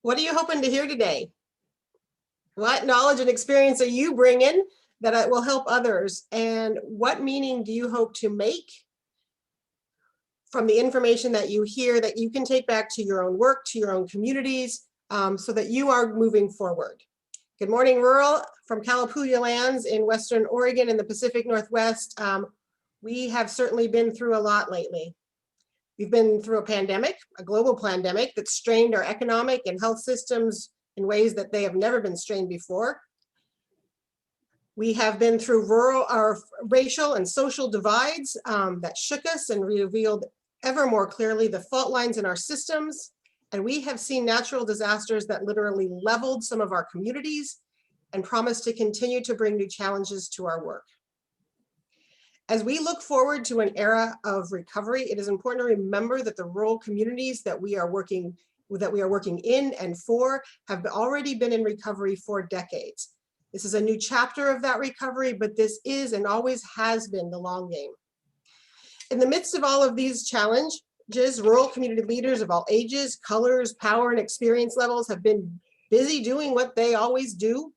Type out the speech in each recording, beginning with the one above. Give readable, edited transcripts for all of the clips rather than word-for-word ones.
What are you hoping to hear today? What knowledge and experience are you bringing that will help others? And what meaning do you hope to make from the information that you hear that you can take back to your own work, to your own communities, so that you are moving forward? Good morning, rural from Calapooya lands in Western Oregon in the Pacific Northwest. We have certainly been through a lot lately. We've been through a pandemic, a global pandemic that strained our economic and health systems in ways that they have never been strained before. We have been through our racial and social divides that shook us and revealed ever more clearly the fault lines in our systems. And we have seen natural disasters that literally leveled some of our communities and promise to continue to bring new challenges to our work. As we look forward to an era of recovery, it is important to remember that the rural communities that we are working in and for have already been in recovery for decades. This is a new chapter of that recovery, but this is and always has been the long game. In the midst of all of these challenges, rural community leaders of all ages, colors, power, and experience levels have been busy doing what they always do,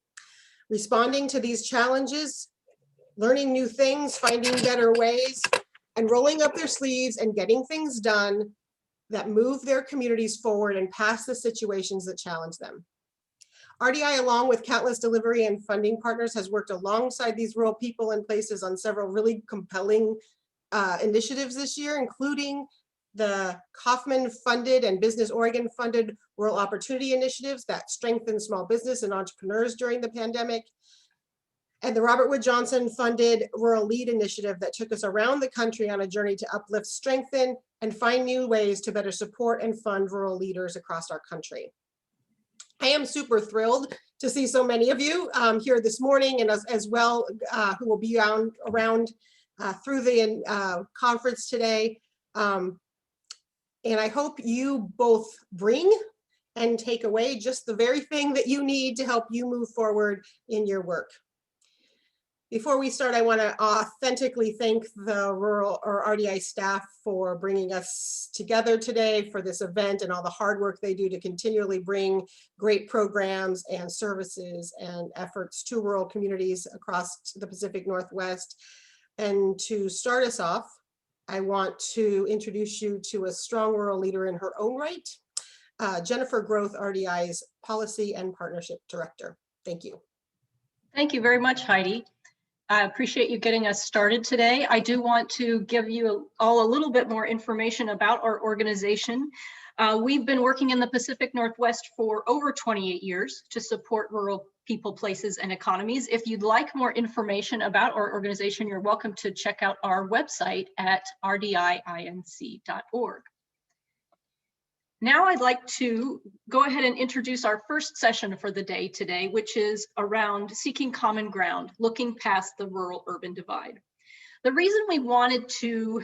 responding to these challenges, learning new things, finding better ways, and rolling up their sleeves and getting things done that move their communities forward and past the situations that challenge them. RDI, along with countless delivery and funding partners, has worked alongside these rural people and places on several really compelling initiatives this year, including the Kauffman-funded and Business Oregon-funded Rural Opportunity Initiatives that strengthen small business and entrepreneurs during the pandemic, and the Robert Wood Johnson-funded Rural Lead Initiative that took us around the country on a journey to uplift, strengthen, and find new ways to better support and fund rural leaders across our country. I am super thrilled to see so many of you here this morning, and as well who will be around through the conference today. And I hope you both bring and take away just the very thing that you need to help you move forward in your work. Before we start, I want to authentically thank the rural or RDI staff for bringing us together today for this event and all the hard work they do to continually bring great programs and services and efforts to rural communities across the Pacific Northwest. And to start us off, I want to introduce you to a strong rural leader in her own right, Jennifer Groth, RDI's Policy and Partnership Director. Thank you. Thank you very much, Heidi. I appreciate you getting us started today. I do want to give you all a little bit more information about our organization. We've been working in the Pacific Northwest for over 28 years to support rural people, places, and economies. If you'd like more information about our organization, you're welcome to check out our website at rdiinc.org. Now I'd like to go ahead and introduce our first session for the day today, which is around seeking common ground, looking past the rural-urban divide. The reason we wanted to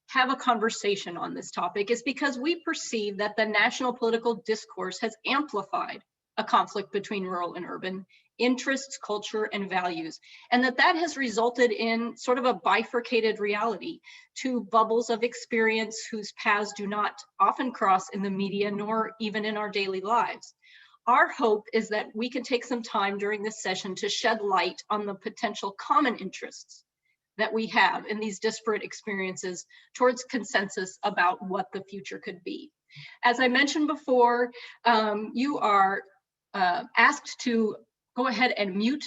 have a conversation on this topic is because we perceive that the national political discourse has amplified a conflict between rural and urban interests, culture, and values, and that has resulted in sort of a bifurcated reality, two bubbles of experience whose paths do not often cross in the media nor even in our daily lives. Our hope is that we can take some time during this session to shed light on the potential common interests that we have in these disparate experiences towards consensus about what the future could be. As I mentioned before, you are asked to go ahead and mute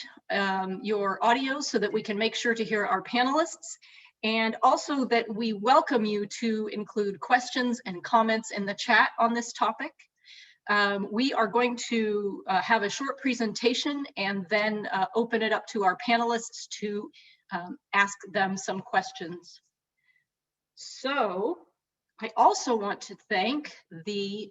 your audio so that we can make sure to hear our panelists, and also that we welcome you to include questions and comments in the chat on this topic. We are going to have a short presentation and then open it up to our panelists to ask them some questions. So I also want to thank the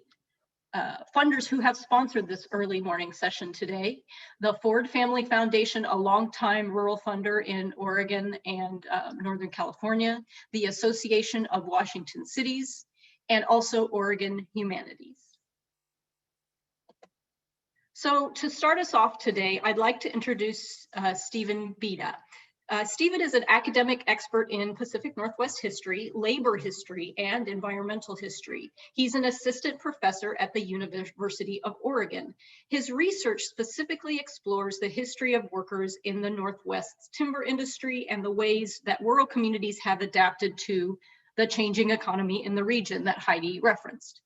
funders who have sponsored this early morning session today. The Ford Family Foundation, a longtime rural funder in Oregon and Northern California, the Association of Washington Cities, and also Oregon Humanities. So to start us off today, I'd like to introduce Stephen Beda. Stephen is an academic expert in Pacific Northwest history, labor history, and environmental history. He's an assistant professor at the University of Oregon. His research specifically explores the history of workers in the Northwest's timber industry and the ways that rural communities have adapted to the changing economy in the region that Heidi referenced.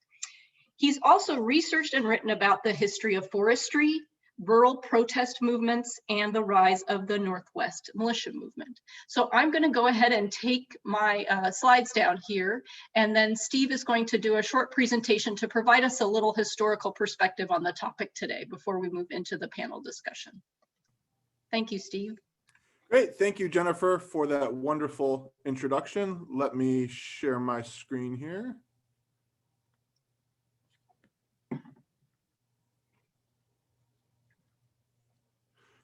He's also researched and written about the history of forestry, rural protest movements, and the rise of the Northwest militia movement. So I'm going to go ahead and take my slides down here, and then Steve is going to do a short presentation to provide us a little historical perspective on the topic today before we move into the panel discussion. Thank you, Steve. Great, thank you, Jennifer, for that wonderful introduction. Let me share my screen here.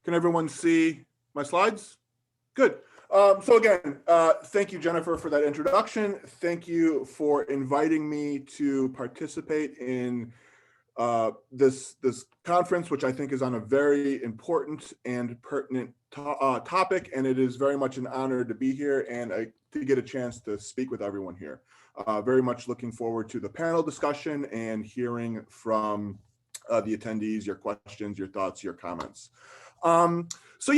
Can everyone see my slides? Good. So again, thank you, Jennifer, for that introduction. Thank you for inviting me to participate in this conference, which I think is on a very important and pertinent topic, and it is very much an honor to be here and to get a chance to speak with everyone here. Very much looking forward to the panel discussion and hearing from the attendees, your questions, your thoughts, your comments. So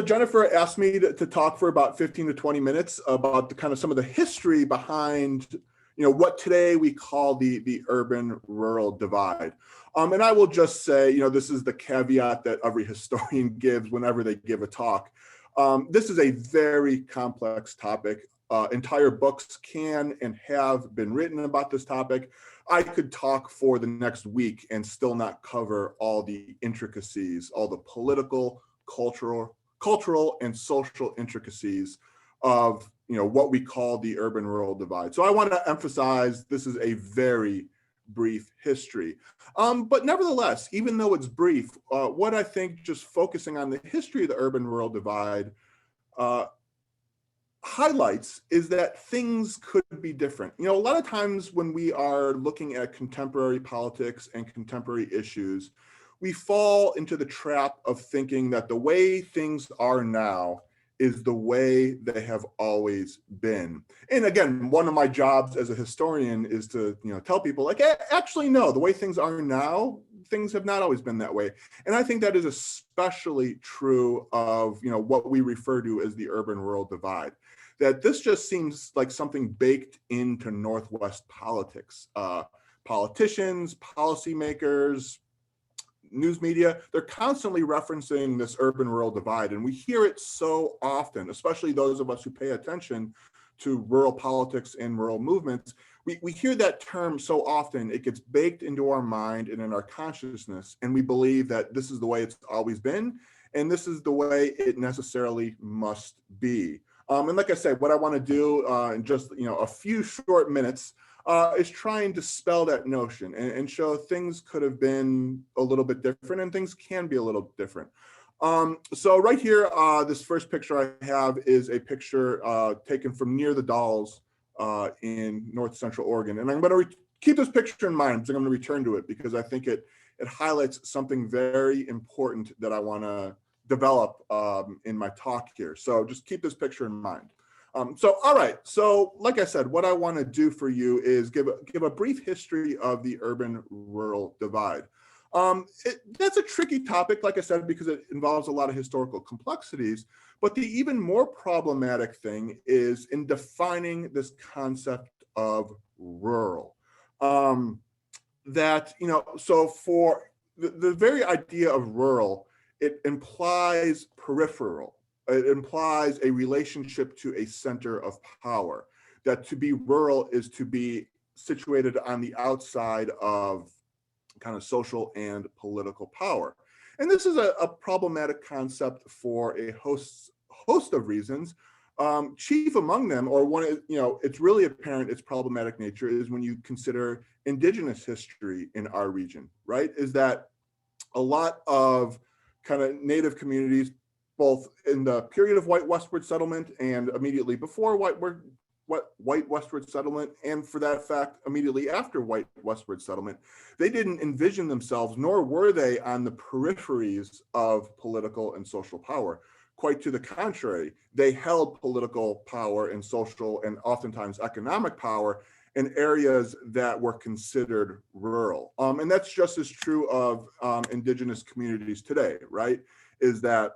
Jennifer asked me to talk for about 15 to 20 minutes about the kind of some of the history behind, what today we call the urban-rural divide. And I will just say, this is the caveat that every historian gives whenever they give a talk. This is a very complex topic. Entire books can and have been written about this topic. I could talk for the next week and still not cover all the intricacies, all the political, cultural, and social intricacies of what we call the urban-rural divide. So I want to emphasize this is a very brief history. But nevertheless, even though it's brief, what I think just focusing on the history of the urban-rural divide highlights is that things could be different. A lot of times when we are looking at contemporary politics and contemporary issues, we fall into the trap of thinking that the way things are now is the way they have always been. And again, one of my jobs as a historian is to tell people like, actually, no, the way things are now, things have not always been that way. And I think that is especially true of what we refer to as the urban-rural divide. That this just seems like something baked into Northwest politics. Politicians, policymakers, news media, they're constantly referencing this urban-rural divide. And we hear it so often, especially those of us who pay attention to rural politics and rural movements. We hear that term so often, it gets baked into our mind and in our consciousness. And we believe that this is the way it's always been. And this is the way it necessarily must be. And like I said, what I want to do in just a few short minutes is try and dispel that notion and show things could have been a little bit different and things can be a little different. So right here, this first picture I have is a picture taken from near the Dalles in North Central Oregon. And I'm going to keep this picture in mind because I'm going to return to it because I think it highlights something very important that I want to develop in my talk here. So just keep this picture in mind. All right. So like I said, what I want to do for you is give a brief history of the urban-rural divide. That's a tricky topic, like I said, because it involves a lot of historical complexities. But the even more problematic thing is in defining this concept of rural. So for the very idea of rural, it implies peripheral. It implies a relationship to a center of power, that to be rural is to be situated on the outside of kind of social and political power. And this is a problematic concept for a host of reasons. Chief among them, or one, it's really apparent its problematic nature is when you consider indigenous history in our region, right? Is that a lot of kind of native communities, both in the period of white westward settlement and immediately before white westward settlement, and for that fact, immediately after white westward settlement, they didn't envision themselves, nor were they on the peripheries of political and social power. quite to the contrary. They held political power and social and oftentimes economic power in areas that were considered rural. And that's just as true of indigenous communities today, right? Is that,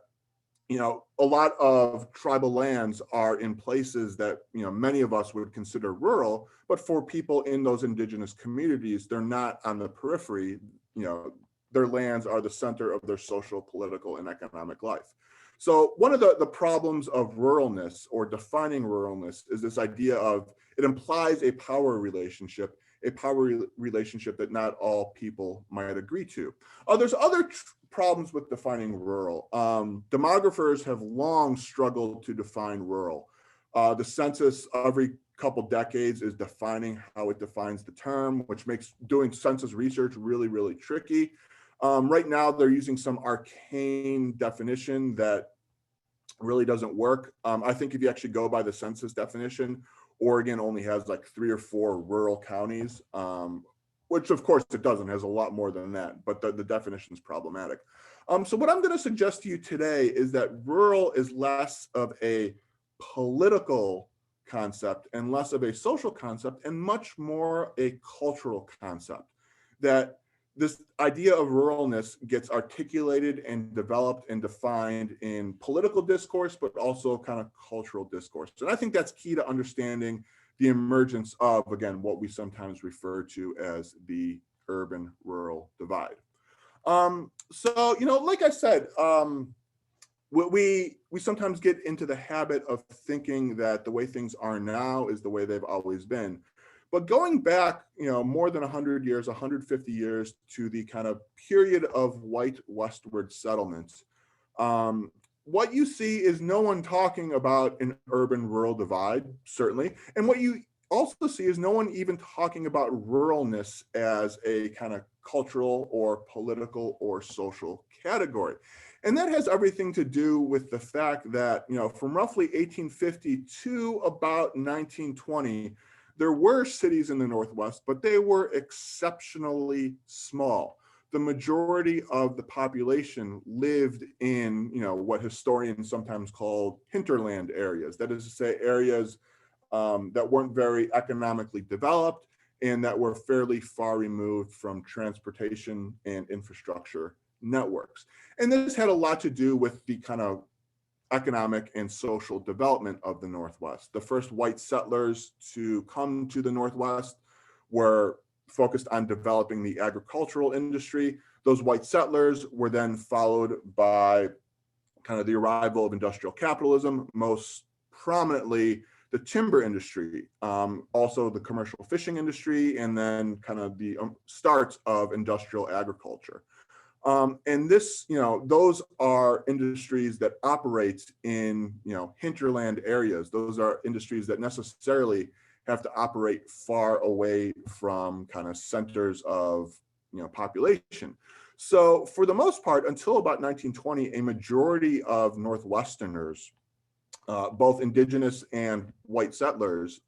you know, a lot of tribal lands are in places that, you know, many of us would consider rural, but for people in those indigenous communities, they're not on the periphery. You know, their lands are the center of their social, political, and economic life. So one of the problems of ruralness or defining ruralness is this idea of it implies a power relationship that not all people might agree to. There's other problems with defining rural. Demographers have long struggled to define rural. The census every couple decades is defining how it defines the term, which makes doing census research really, really tricky. Right now, they're using some arcane definition that really doesn't work. I think if you actually go by the census definition, Oregon only has like 3 or 4 rural counties, which of course it doesn't, has a lot more than that, but the definition is problematic. So what I'm going to suggest to you today is that rural is less of a political concept and less of a social concept and much more a cultural concept. That this idea of ruralness gets articulated and developed and defined in political discourse, but also kind of cultural discourse. And I think that's key to understanding the emergence of, again, what we sometimes refer to as the urban-rural divide. So, you know, like I said, we sometimes get into the habit of thinking that the way things are now is the way they've always been. But going back, you know, more than 100 years, 150 years to the kind of period of white westward settlements, what you see is no one talking about an urban-rural divide, certainly. And what you also see is no one even talking about ruralness as a kind of cultural or political or social category. And that has everything to do with the fact that, you know, from roughly 1850 to about 1920, there were cities in the Northwest, but they were exceptionally small. The majority of the population lived in, you know, what historians sometimes call hinterland areas. That is to say, areas that weren't very economically developed and that were fairly far removed from transportation and infrastructure networks. And this had a lot to do with the kind of economic and social development of the Northwest. The first white settlers to come to the Northwest were focused on developing the agricultural industry. Those white settlers were then followed by kind of the arrival of industrial capitalism, most prominently the timber industry, also the commercial fishing industry, and then kind of the start of industrial agriculture. And this, you know, those are industries that operate in, you know, hinterland areas. Those are industries that necessarily have to operate far away from kind of centers of, you know, population. So for the most part, until about 1920, a majority of Northwesterners, both indigenous and white settlers,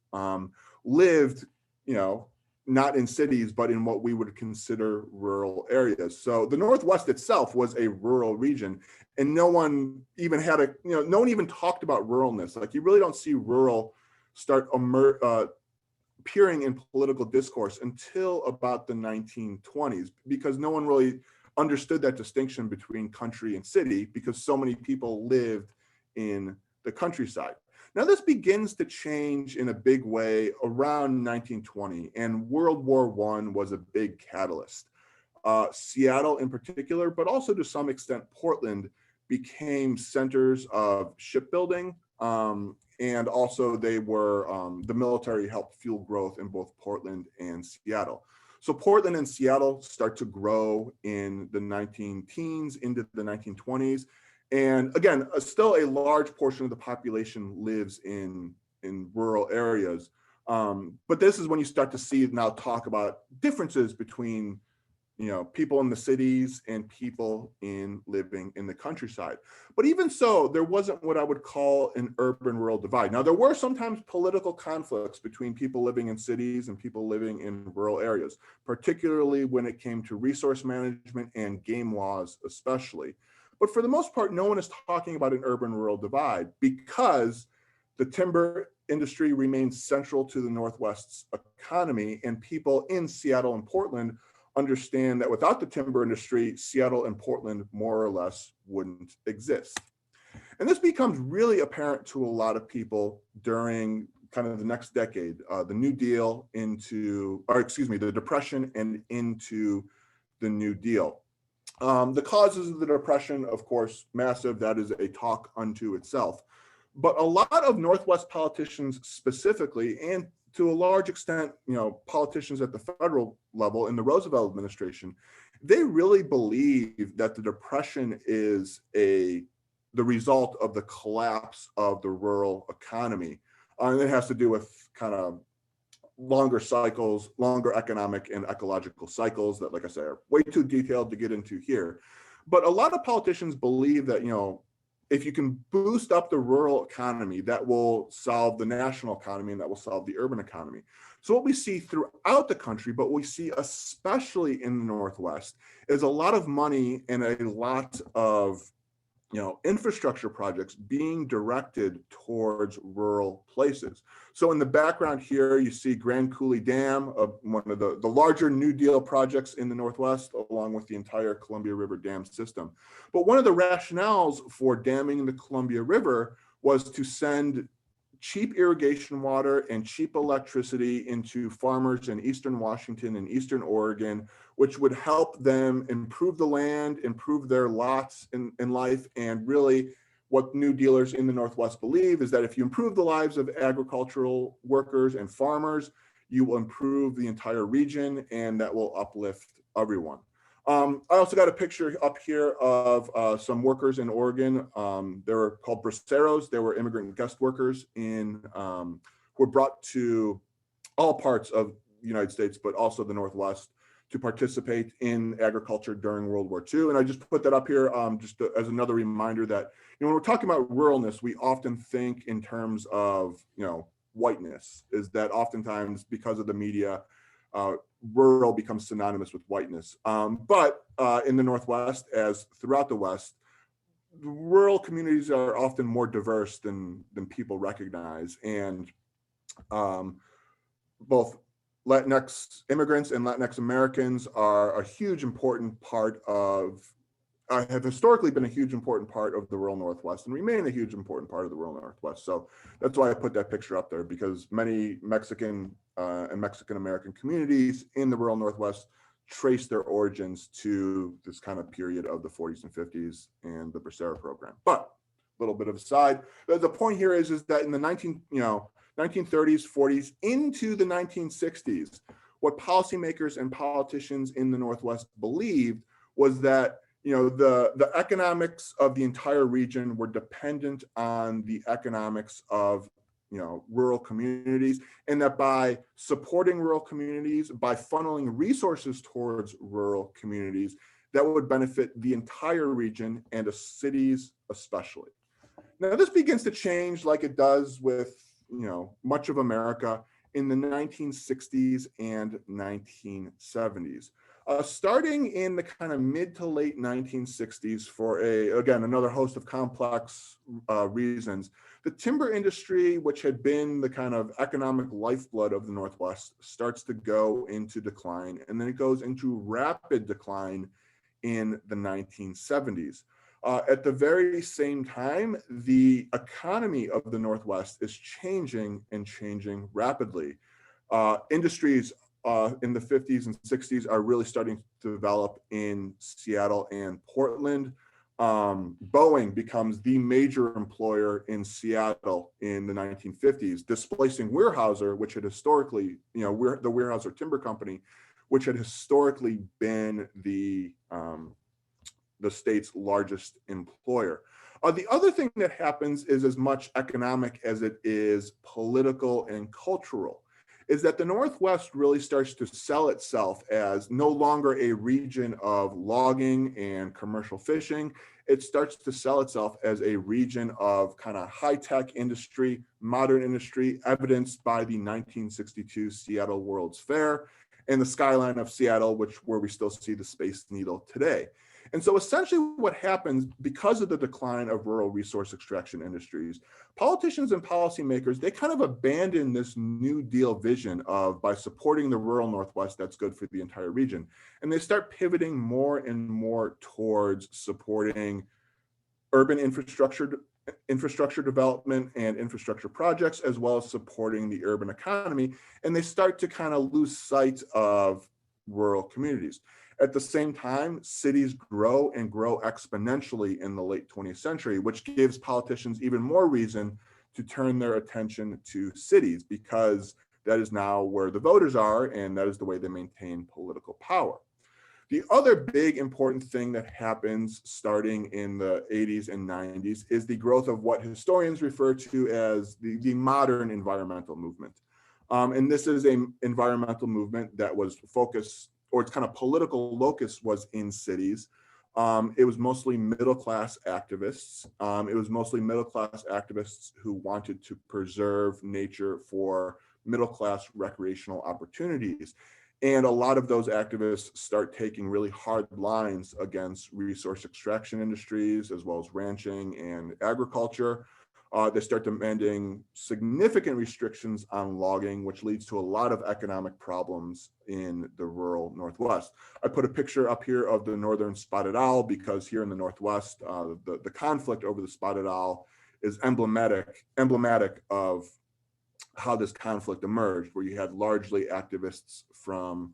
lived, you know, not in cities, but in what we would consider rural areas. So the Northwest itself was a rural region, and no one even had a, you know, no one even talked about ruralness. Like, you really don't see rural start appearing in political discourse until about the 1920s, because no one really understood that distinction between country and city, because so many people lived in the countryside. Now, this begins to change in a big way around 1920, and World War I was a big catalyst. Seattle in particular, but also to some extent Portland, became centers of shipbuilding, and also they were, the military helped fuel growth in both Portland and Seattle. So Portland and Seattle start to grow in the 19-teens into the 1920s. And again, still a large portion of the population lives in rural areas. But this is when you start to see now talk about differences between, you know, people in the cities and people living in the countryside. But even so, there wasn't what I would call an urban-rural divide. Now, there were sometimes political conflicts between people living in cities and people living in rural areas, particularly when it came to resource management and game laws especially. But for the most part, no one is talking about an urban-rural divide because the timber industry remains central to the Northwest's economy, and people in Seattle and Portland understand that without the timber industry, Seattle and Portland more or less wouldn't exist. And this becomes really apparent to a lot of people during kind of the next decade, the New Deal the Depression and into the New Deal. The causes of the Depression, of course, massive. That is a talk unto itself. But a lot of Northwest politicians specifically, and to a large extent, politicians at the federal level in the Roosevelt administration, they really believe that the Depression is the result of the collapse of the rural economy. And it has to do with kind of longer cycles, longer economic and ecological cycles that, like I say, are way too detailed to get into here. But a lot of politicians believe that, if you can boost up the rural economy, that will solve the national economy and that will solve the urban economy. So what we see throughout the country, but we see especially in the Northwest, is a lot of money and a lot of infrastructure projects being directed towards rural places. So in the background here, you see Grand Coulee Dam, one of the larger New Deal projects in the Northwest, along with the entire Columbia River Dam system. But one of the rationales for damming the Columbia River was to send cheap irrigation water and cheap electricity into farmers in Eastern Washington and Eastern Oregon, which would help them improve the land, improve their lots in life. And really what New Dealers in the Northwest believe is that if you improve the lives of agricultural workers and farmers, you will improve the entire region and that will uplift everyone. I also got a picture up here of some workers in Oregon. They were called braceros. They were immigrant guest workers who were brought to all parts of the United States, but also the Northwest, to participate in agriculture during World War II. And I just put that up here as another reminder that when we're talking about ruralness, we often think in terms of whiteness. Is that oftentimes because of the media, rural becomes synonymous with whiteness. But in the Northwest, as throughout the West, rural communities are often more diverse than people recognize. And both Latinx immigrants and Latinx Americans are a huge important part have historically been a huge important part of the rural Northwest and remain a huge important part of the rural Northwest. So that's why I put that picture up there, because many Mexican and Mexican American communities in the rural Northwest trace their origins to this kind of period of the 40s and 50s and the Bracero program. But a little bit of a side. The point here is that in the 1930s, 40s into the 1960s, what policymakers and politicians in the Northwest believed was that the economics of the entire region were dependent on the economics of rural communities, and that by supporting rural communities, by funneling resources towards rural communities, that would benefit the entire region and the cities especially. Now this begins to change, like it does with much of America, in the 1960s and 1970s. Starting in the kind of mid to late 1960s, for another host of complex reasons, the timber industry, which had been the kind of economic lifeblood of the Northwest, starts to go into decline, and then it goes into rapid decline in the 1970s. At the very same time, the economy of the Northwest is changing and changing rapidly. Industries in the 50s and 60s are really starting to develop in Seattle and Portland. Boeing becomes the major employer in Seattle in the 1950s, displacing Weyerhaeuser, which had historically, the Weyerhaeuser Timber Company, which had historically been the state's largest employer. The other thing that happens is as much economic as it is political and cultural, is that the Northwest really starts to sell itself as no longer a region of logging and commercial fishing. It starts to sell itself as a region of kind of high-tech industry, modern industry, evidenced by the 1962 Seattle World's Fair, and the skyline of Seattle, where we still see the Space Needle today. And so essentially what happens because of the decline of rural resource extraction industries, politicians and policymakers, they kind of abandon this New Deal vision of by supporting the rural Northwest, that's good for the entire region. And they start pivoting more and more towards supporting urban infrastructure development and infrastructure projects, as well as supporting the urban economy. And they start to kind of lose sight of rural communities. At the same time, cities grow and grow exponentially in the late 20th century, which gives politicians even more reason to turn their attention to cities, because that is now where the voters are, and that is the way they maintain political power. The other big important thing that happens starting in the 80s and 90s is the growth of what historians refer to as the modern environmental movement. And this is an environmental movement that was focused, or its kind of political locus was in cities. It was mostly middle-class activists. It was mostly middle-class activists who wanted to preserve nature for middle-class recreational opportunities. And a lot of those activists start taking really hard lines against resource extraction industries, as well as ranching and agriculture. They start demanding significant restrictions on logging, which leads to a lot of economic problems in the rural Northwest. I put a picture up here of the northern spotted owl because here in the Northwest, the conflict over the spotted owl is emblematic of how this conflict emerged, where you had largely activists from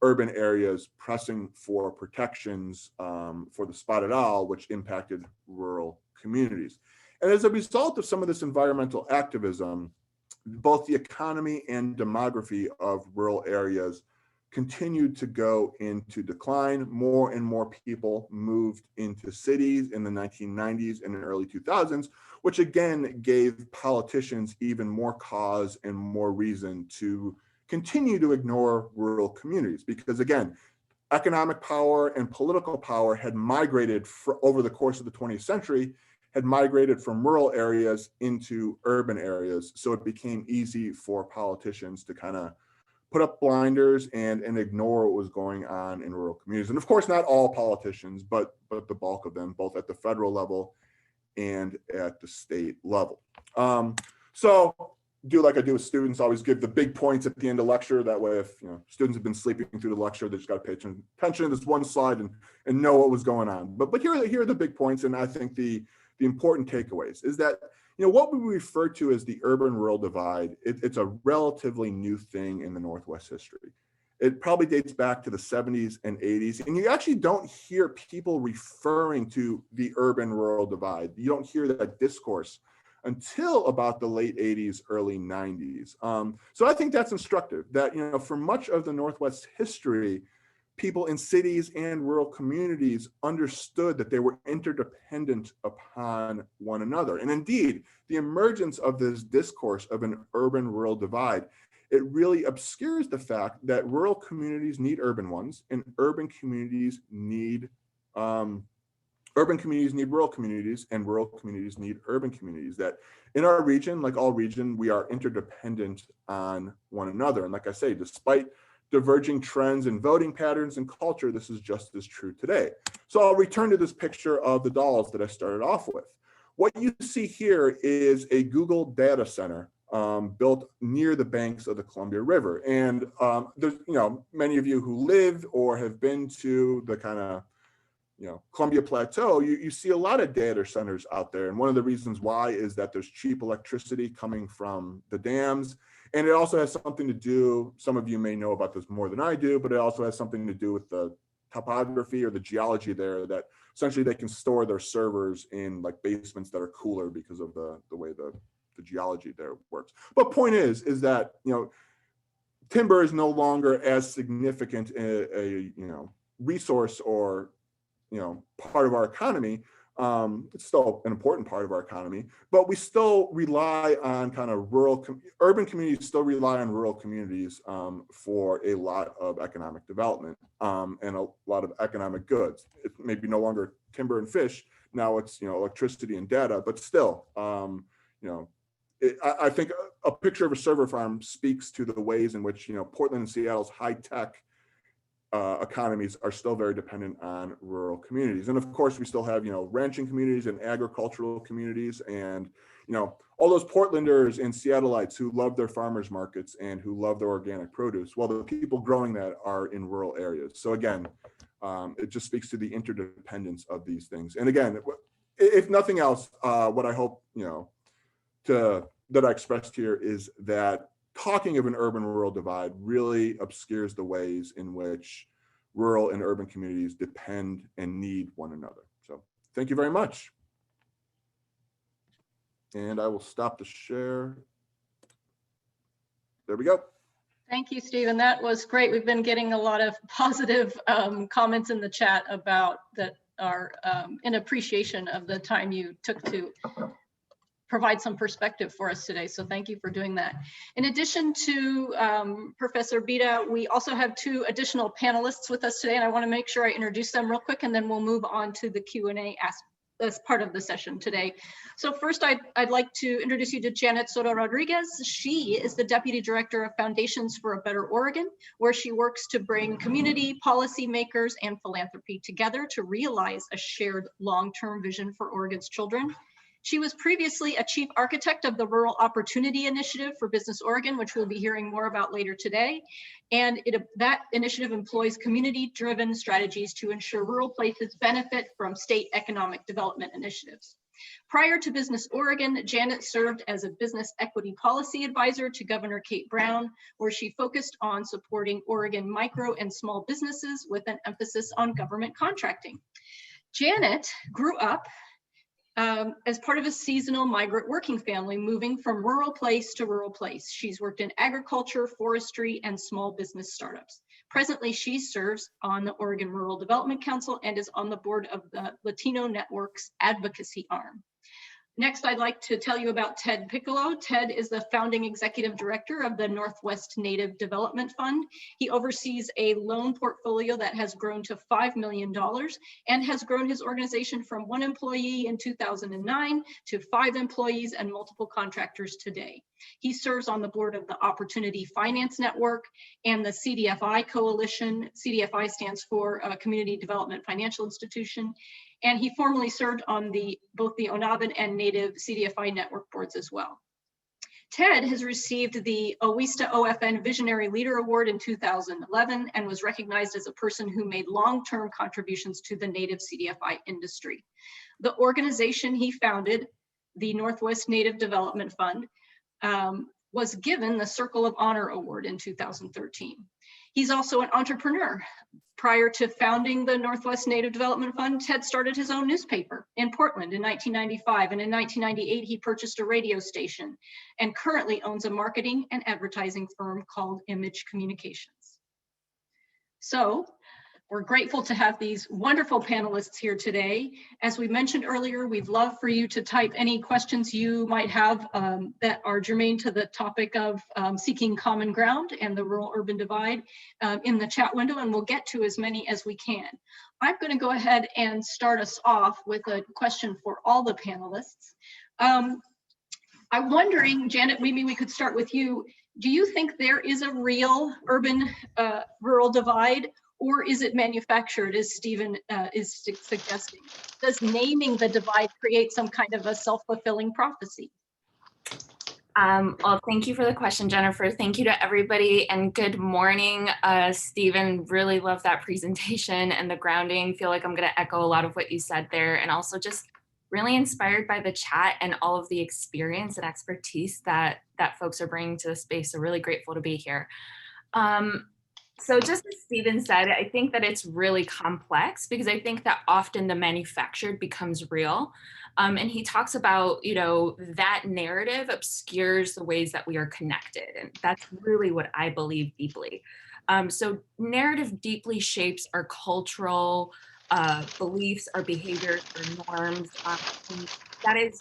urban areas pressing for protections for the spotted owl, which impacted rural communities. And as a result of some of this environmental activism, both the economy and demography of rural areas continued to go into decline. More and more people moved into cities in the 1990s and the early 2000s, which again gave politicians even more cause and more reason to continue to ignore rural communities. Because again, economic power and political power had migrated over the course of the 20th century, had migrated from rural areas into urban areas. So it became easy for politicians to kind of put up blinders and ignore what was going on in rural communities. And of course, not all politicians, but the bulk of them, both at the federal level and at the state level. So do like I do with students, always give the big points at the end of lecture. That way, if students have been sleeping through the lecture, they just got to pay attention to this one slide and know what was going on. But here are the big points, and I think the important takeaways is that what we refer to as the urban-rural divide, it's a relatively new thing in the Northwest history. It probably dates back to the 70s and 80s, and you actually don't hear people referring to the urban-rural divide. You don't hear that discourse until about the late 80s, early 90s. So I think that's instructive, that for much of the Northwest history, people in cities and rural communities understood that they were interdependent upon one another. And indeed, the emergence of this discourse of an urban-rural divide, it really obscures the fact that rural communities need urban ones, and urban communities need rural communities, and rural communities need urban communities. That in our region, like all region, we are interdependent on one another. And like I say, despite diverging trends in voting patterns and culture, this is just as true today. So I'll return to this picture of the dolls that I started off with. What you see here is a Google data center built near the banks of the Columbia River. And there's, many of you who live or have been to the kind of, Columbia Plateau, you see a lot of data centers out there. And one of the reasons why is that there's cheap electricity coming from the dams. And it also has something to do, some of you may know about this more than I do, but it also has something to do with the topography or the geology there, that essentially they can store their servers in like basements that are cooler because of the way the geology there works. But point is that, timber is no longer as significant a resource or, part of our economy. It's still an important part of our economy, but we still rely on kind of urban communities still rely on rural communities for a lot of economic development and a lot of economic goods. It may be no longer timber and fish. Now it's, electricity and data, but still, I think a picture of a server farm speaks to the ways in which, Portland and Seattle's high-tech economies are still very dependent on rural communities. And of course, we still have, ranching communities and agricultural communities, and, all those Portlanders and Seattleites who love their farmers markets and who love their organic produce. Well, the people growing that are in rural areas. So again, it just speaks to the interdependence of these things. And again, if nothing else, what I hope, that I expressed here is that talking of an urban-rural divide really obscures the ways in which rural and urban communities depend and need one another. So thank you very much. And I will stop the share. There we go. Thank you, Stephen. That was great. We've been getting a lot of positive comments in the chat about that are in appreciation of the time you took to provide some perspective for us today. So thank you for doing that. In addition to Professor Beda, we also have 2 additional panelists with us today, and I want to make sure I introduce them real quick, and then we'll move on to the Q&A as part of the session today. So first, I'd like to introduce you to Janet Soto Rodriguez. She is the Deputy Director of Foundations for a Better Oregon, where she works to bring community, policymakers, and philanthropy together to realize a shared long-term vision for Oregon's children. She was previously a chief architect of the Rural Opportunity Initiative for Business Oregon, which we'll be hearing more about later today. And that initiative employs community-driven strategies to ensure rural places benefit from state economic development initiatives. Prior to Business Oregon, Janet served as a business equity policy advisor to Governor Kate Brown, where she focused on supporting Oregon micro and small businesses with an emphasis on government contracting. Janet grew up as part of a seasonal migrant working family moving from rural place to rural place. She's worked in agriculture, forestry, and small business startups. Presently, she serves on the Oregon Rural Development Council and is on the board of the Latino Network's advocacy arm. Next, I'd like to tell you about Ted Piccolo. Ted is the founding executive director of the Northwest Native Development Fund. He oversees a loan portfolio that has grown to $5 million and has grown his organization from 1 employee in 2009 to 5 employees and multiple contractors today. He serves on the board of the Opportunity Finance Network and the CDFI Coalition. CDFI stands for Community Development Financial Institution. And he formerly served on both the Onavan and Native CDFI network boards as well. Ted has received the OWISTA OFN Visionary Leader Award in 2011 and was recognized as a person who made long-term contributions to the Native CDFI industry. The organization he founded, the Northwest Native Development Fund, was given the Circle of Honor Award in 2013. He's also an entrepreneur. Prior to founding the Northwest Native Development Fund, Ted started his own newspaper in Portland in 1995, and in 1998 he purchased a radio station and currently owns a marketing and advertising firm called Image Communications. So we're grateful to have these wonderful panelists here today. As we mentioned earlier, we'd love for you to type any questions you might have that are germane to the topic of seeking common ground and the rural-urban divide in the chat window, and we'll get to as many as we can. I'm going to go ahead and start us off with a question for all the panelists. I'm wondering, Janet, maybe we could start with you. Do you think there is a real urban-rural divide? Or is it manufactured, as Stephen is suggesting? Does naming the divide create some kind of a self-fulfilling prophecy? Well, thank you for the question, Jennifer. Thank you to everybody, and good morning, Stephen. Really love that presentation and the grounding. Feel like I'm going to echo a lot of what you said there, and also just really inspired by the chat and all of the experience and expertise that folks are bringing to the space. So really grateful to be here. So just as Stephen said, I think that it's really complex because I think that often the manufactured becomes real. And he talks about, that narrative obscures the ways that we are connected. And that's really what I believe deeply. So narrative deeply shapes our cultural beliefs, our behaviors, our norms. And that is,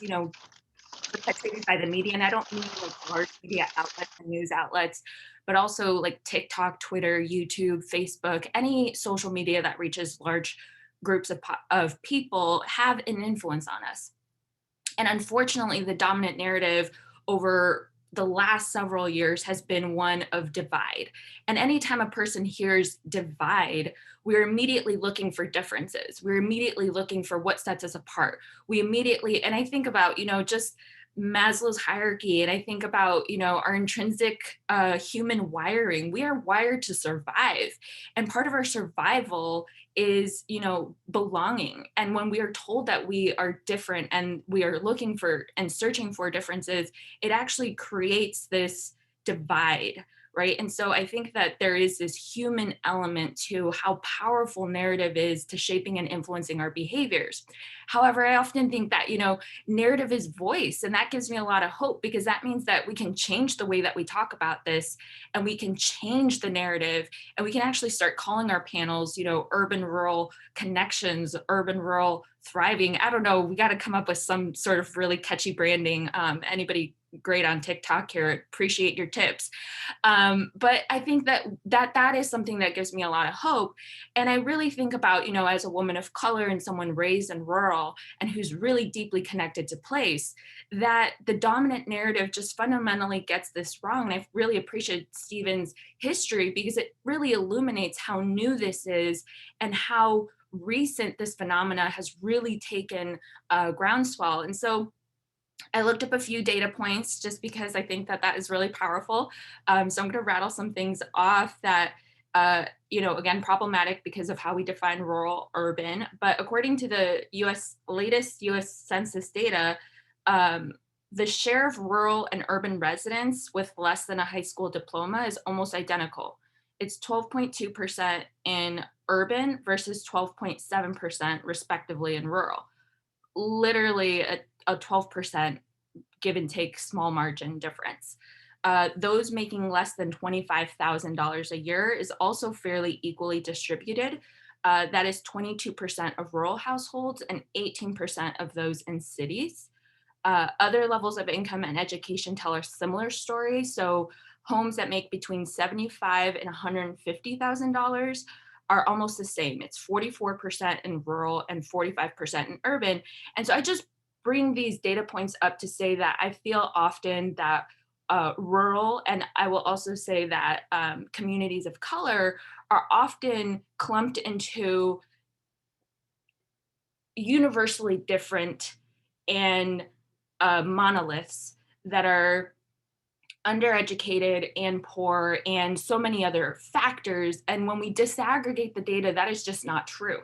perpetuated by the media. And I don't mean like large media outlets and news outlets, but also like TikTok, Twitter, YouTube, Facebook, any social media that reaches large groups of people have an influence on us. And unfortunately, the dominant narrative over the last several years has been one of divide. And anytime a person hears divide, we're immediately looking for differences. We're immediately looking for what sets us apart. We immediately, and I think about, just Maslow's hierarchy, and I think about, our intrinsic human wiring. We are wired to survive. And part of our survival is, belonging. And when we are told that we are different and we are looking for and searching for differences, it actually creates this divide, right? And so I think that there is this human element to how powerful narrative is to shaping and influencing our behaviors. However, I often think that, narrative is voice, and that gives me a lot of hope, because that means that we can change the way that we talk about this, and we can change the narrative, and we can actually start calling our panels, urban rural connections, urban rural thriving. I don't know, we got to come up with some sort of really catchy branding. Anybody great on TikTok here, appreciate your tips. But I think that is something that gives me a lot of hope. And I really think about, as a woman of color and someone raised in rural and who's really deeply connected to place, that the dominant narrative just fundamentally gets this wrong. And I really appreciate Stephen's history, because it really illuminates how new this is and how recent this phenomena has really taken groundswell. And so I looked up a few data points just because I think that is really powerful. So I'm going to rattle some things off that, again, problematic because of how we define rural, urban. But according to the latest US Census data, the share of rural and urban residents with less than a high school diploma is almost identical. It's 12.2% in urban versus 12.7% respectively in rural. Literally a 12% give and take small margin difference. Those making less than $25,000 a year is also fairly equally distributed. That is 22% of rural households and 18% of those in cities. Other levels of income and education tell a similar story. So homes that make between $75,000 and $150,000 are almost the same. It's 44% in rural and 45% in urban. And so I just bring these data points up to say that I feel often that rural, and I will also say that communities of color are often clumped into universally different and monoliths that are undereducated and poor and so many other factors. And when we disaggregate the data, that is just not true.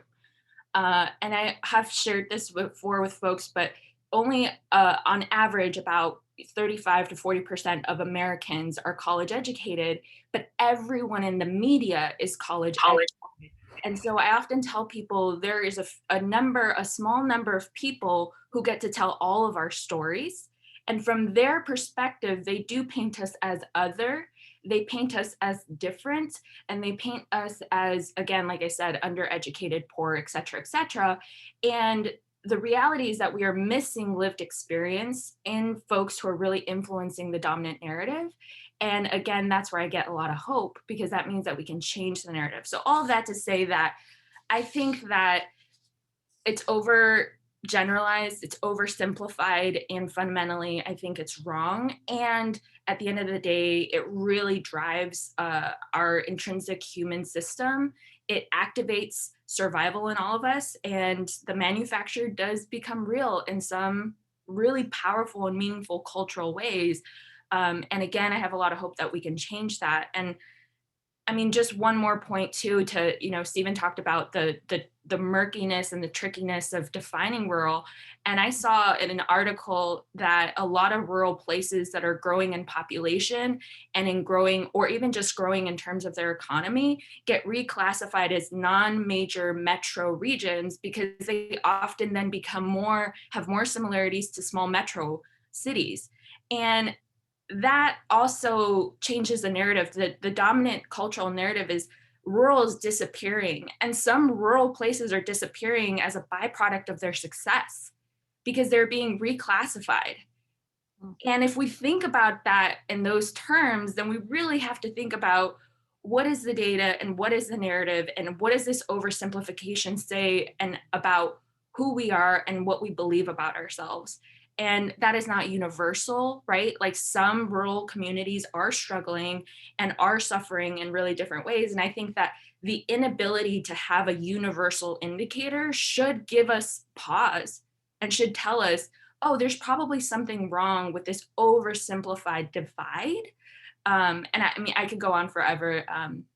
And I have shared this before with folks, but only on average about 35 to 40% of Americans are college educated, but everyone in the media is college educated. And so I often tell people there is a small number of people who get to tell all of our stories. And from their perspective, they do paint us as other, they paint us as different, and they paint us as, again, like I said, undereducated, poor, et cetera, and the reality is that we are missing lived experience in folks who are really influencing the dominant narrative. And again, that's where I get a lot of hope, because that means that we can change the narrative. So all of that to say that I think that it's overgeneralized, it's oversimplified, and fundamentally, I think it's wrong. And at the end of the day, it really drives our intrinsic human system. It activates survival in all of us, and the manufacture does become real in some really powerful and meaningful cultural ways. And again, I have a lot of hope that we can change that. And I mean, just one more point too, Stephen talked about the murkiness and the trickiness of defining rural. And I saw in an article that a lot of rural places that are growing in population and in growing, or even just growing in terms of their economy, get reclassified as non-major metro regions, because they often then have more similarities to small metro cities. And that also changes the narrative. The dominant cultural narrative is rural is disappearing, and some rural places are disappearing as a byproduct of their success because they're being reclassified. And if we think about that in those terms, then we really have to think about what is the data and what is the narrative and what does this oversimplification say and about who we are and what we believe about ourselves. And that is not universal, right? Like some rural communities are struggling and are suffering in really different ways. And I think that the inability to have a universal indicator should give us pause and should tell us, oh, there's probably something wrong with this oversimplified divide. And I mean, I could go on forever.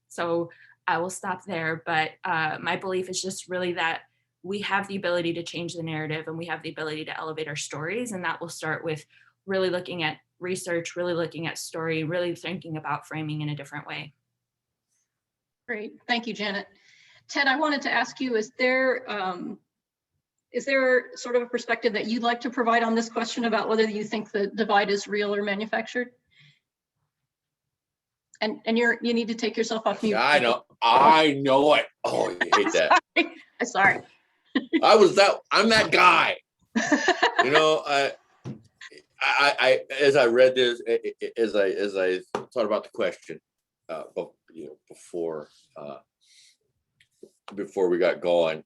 So I will stop there. But my belief is just really that we have the ability to change the narrative and we have the ability to elevate our stories. And that will start with really looking at research, really looking at story, really thinking about framing in a different way. Great, thank you, Janet. Ted, I wanted to ask you, is there sort of a perspective that you'd like to provide on this question about whether you think the divide is real or manufactured? And you need to take yourself off mute. Yeah, I know it. Oh, you hate that. Sorry. I'm that guy. You know, I as I read this, as I thought about the question, before we got going,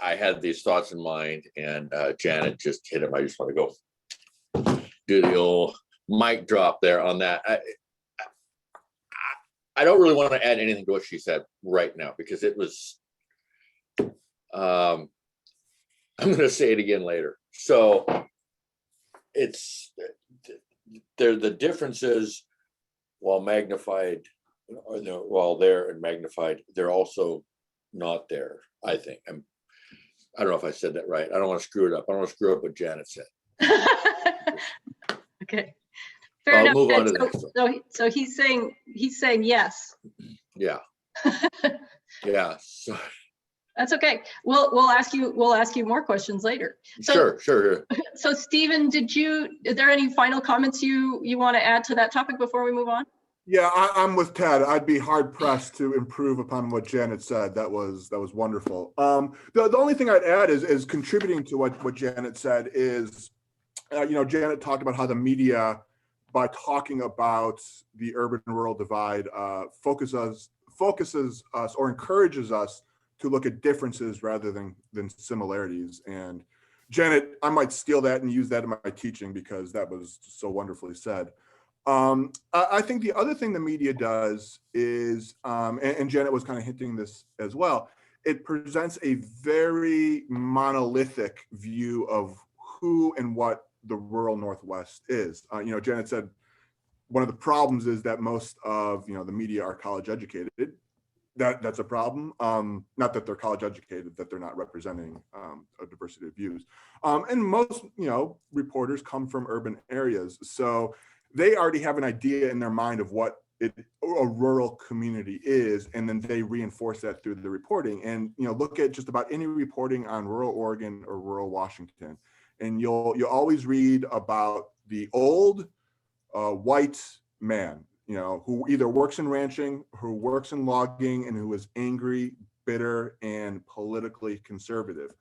I had these thoughts in mind, and Janet just hit him. I just want to go do the old mic drop there on that. I don't really want to add anything to what she said right now, because it was, I'm going to say it again later. So the differences, while magnified, or while there and magnified, they're also not there, I think. I don't know if I said that right. I don't want to screw it up. I don't want to screw up what Janet said. Okay. Fair enough. Move on to the next one. So he's saying yes. Yeah. Yeah. So, that's okay. We'll ask you more questions later. So, sure. So Stephen, is there any final comments you want to add to that topic before we move on? Yeah, I'm with Ted. I'd be hard pressed to improve upon what Janet said. That was wonderful. The only thing I'd add is contributing to what Janet said is, Janet talked about how the media, by talking about the urban-rural divide, focuses us or encourages us to look at differences rather than similarities. And Janet, I might steal that and use that in my teaching because that was so wonderfully said. I think the other thing the media does is, and Janet was kind of hinting this as well, it presents a very monolithic view of who and what the rural Northwest is. Janet said one of the problems is that most of the media are college educated. That's a problem. Not that they're college educated, that they're not representing a diversity of views. And most reporters come from urban areas, so they already have an idea in their mind of what a rural community is, and then they reinforce that through the reporting. And look at just about any reporting on rural Oregon or rural Washington, and you'll always read about the old white man, who either works in ranching, who works in logging, and who is angry, bitter, and politically conservative.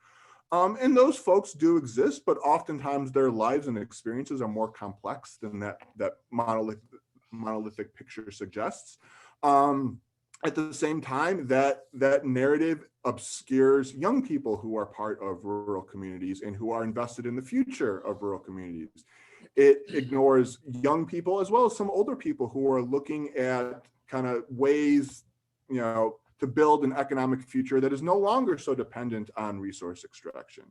And those folks do exist, but oftentimes their lives and experiences are more complex than that monolithic picture suggests. At the same time, that narrative obscures young people who are part of rural communities and who are invested in the future of rural communities. It ignores young people as well as some older people who are looking at kind of ways, to build an economic future that is no longer so dependent on resource extraction.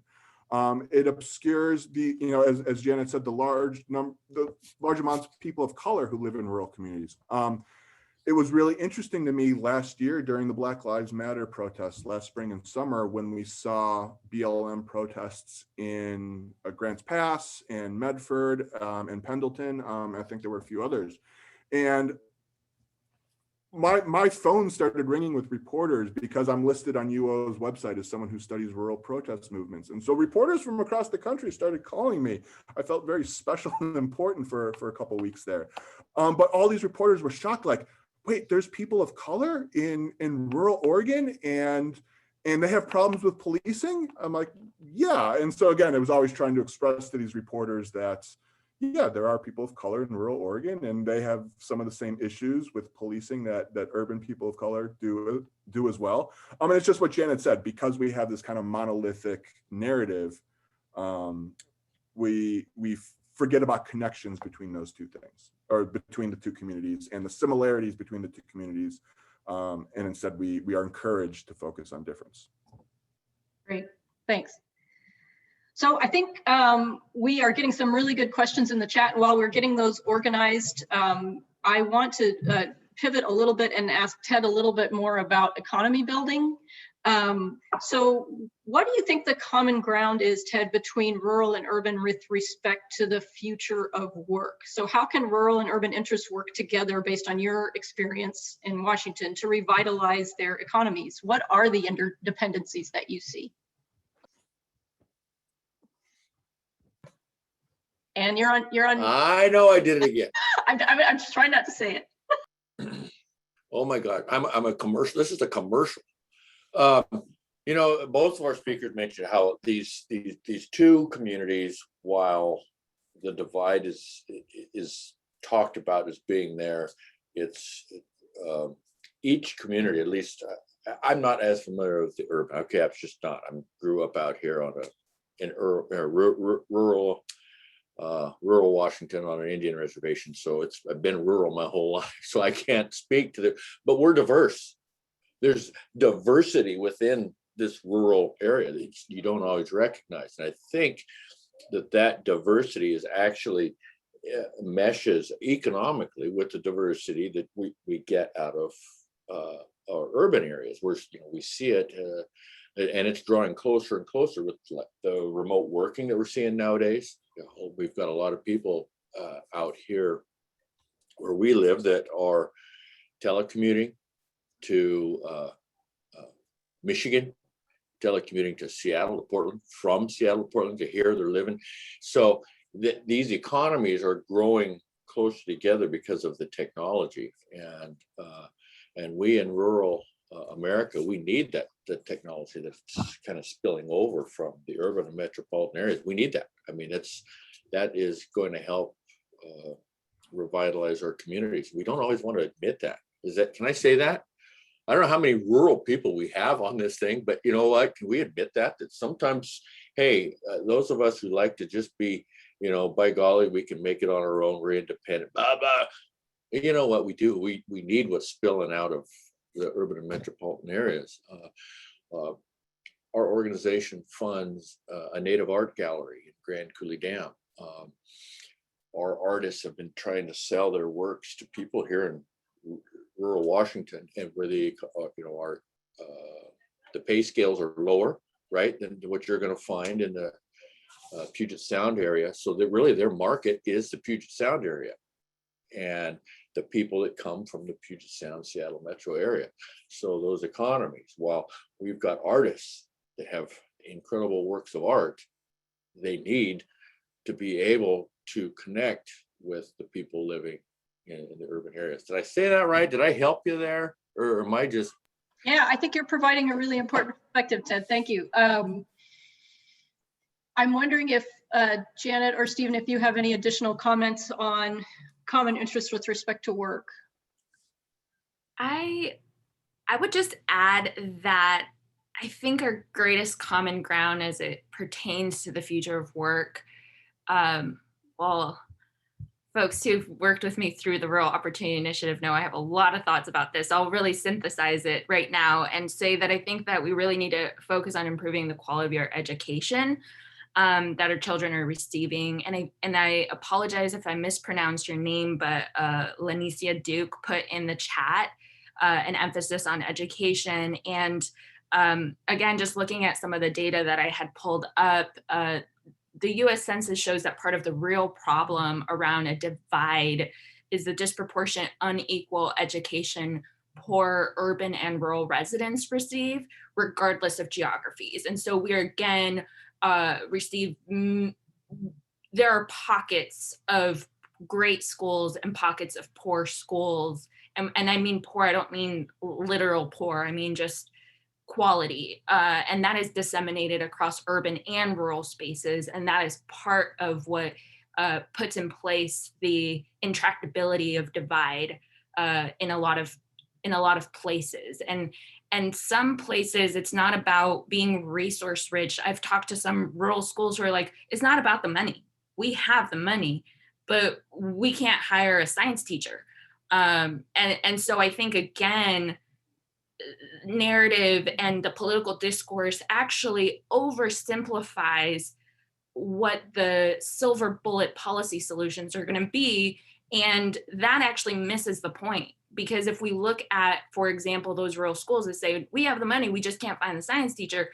It obscures as Janet said, the large amounts of people of color who live in rural communities. It was really interesting to me last year during the Black Lives Matter protests last spring and summer when we saw BLM protests in Grants Pass and Medford and Pendleton. I think there were a few others. And my phone started ringing with reporters because I'm listed on UO's website as someone who studies rural protest movements. And so reporters from across the country started calling me. I felt very special and important for a couple of weeks there. But all these reporters were shocked, like, wait, there's people of color in rural Oregon and they have problems with policing? I'm like, yeah. And so again, I was always trying to express to these reporters that, yeah, there are people of color in rural Oregon and they have some of the same issues with policing that urban people of color do as well. And it's just what Janet said, because we have this kind of monolithic narrative, we forget about connections between those two things, or between the two communities, and the similarities between the two communities. And instead, we are encouraged to focus on difference. Great, thanks. So I think we are getting some really good questions in the chat. And while we're getting those organized, I want to pivot a little bit and ask Ted a little bit more about economy building. So what do you think the common ground is, Ted, between rural and urban with respect to the future of work? So how can rural and urban interests work together based on your experience in Washington to revitalize their economies? What are the interdependencies that you see? And you're on. I know I did it again. I'm just trying not to say it. Oh my God, I'm a commercial. This is a commercial. You know, both of our speakers mentioned how these two communities, while the divide is talked about as being there, it's each community, at least I'm not as familiar with the urban. Okay, I'm just not. I grew up out here on rural Washington on an Indian reservation. So I've been rural my whole life. So I can't speak to it, but we're diverse. There's diversity within this rural area that you don't always recognize. And I think that diversity is actually meshes economically with the diversity that we get out of our urban areas, where we see it, and it's drawing closer and closer with the remote working that we're seeing nowadays. We've got a lot of people out here where we live that are telecommuting to Michigan, telecommuting to Seattle, to Portland, from Seattle to Portland to here, they're living. So these economies are growing closer together because of the technology. And we in rural America, we need the technology that's kind of spilling over from the urban and metropolitan areas. We need that. I mean, that is going to help revitalize our communities. We don't always want to admit that. Can I say that? I don't know how many rural people we have on this thing, but you know what? Can we admit that sometimes, hey, those of us who like to just be, by golly, we can make it on our own, we're independent, blah, blah. You know what we do? We need what's spilling out of the urban and metropolitan areas. Our organization funds a native art gallery in Grand Coulee Dam. Our artists have been trying to sell their works to people here in rural Washington, and where the pay scales are lower, right, than what you're going to find in the Puget Sound area. So that really their market is the Puget Sound area and the people that come from the Puget Sound, Seattle metro area. So those economies, while we've got artists that have incredible works of art, they need to be able to connect with the people living in the urban areas. Did I say that right? Did I help you there? Or am I just... Yeah, I think you're providing a really important perspective, Ted. Thank you. I'm wondering if Janet or Stephen, if you have any additional comments on common interests with respect to work. I would just add that I think our greatest common ground as it pertains to the future of work, well, folks who've worked with me through the Rural Opportunity Initiative know I have a lot of thoughts about this. I'll really synthesize it right now and say that I think that we really need to focus on improving the quality of our education that our children are receiving. And I apologize if I mispronounced your name, but Lanicia Duke put in the chat an emphasis on education. And again, just looking at some of the data that I had pulled up, the US Census shows that part of the real problem around a divide is the disproportionate unequal education poor urban and rural residents receive, regardless of geographies. And so we are again there are pockets of great schools and pockets of poor schools. And I mean poor, I don't mean literal poor, I mean just quality, and that is disseminated across urban and rural spaces, and that is part of what puts in place the intractability of divide in a lot of places. And And some places it's not about being resource rich. I've talked to some rural schools who are like, it's not about the money. We have the money, but we can't hire a science teacher. And so I think, again, narrative and the political discourse actually oversimplifies what the silver bullet policy solutions are going to be. And that actually misses the point. Because if we look at, for example, those rural schools that say, we have the money, we just can't find the science teacher,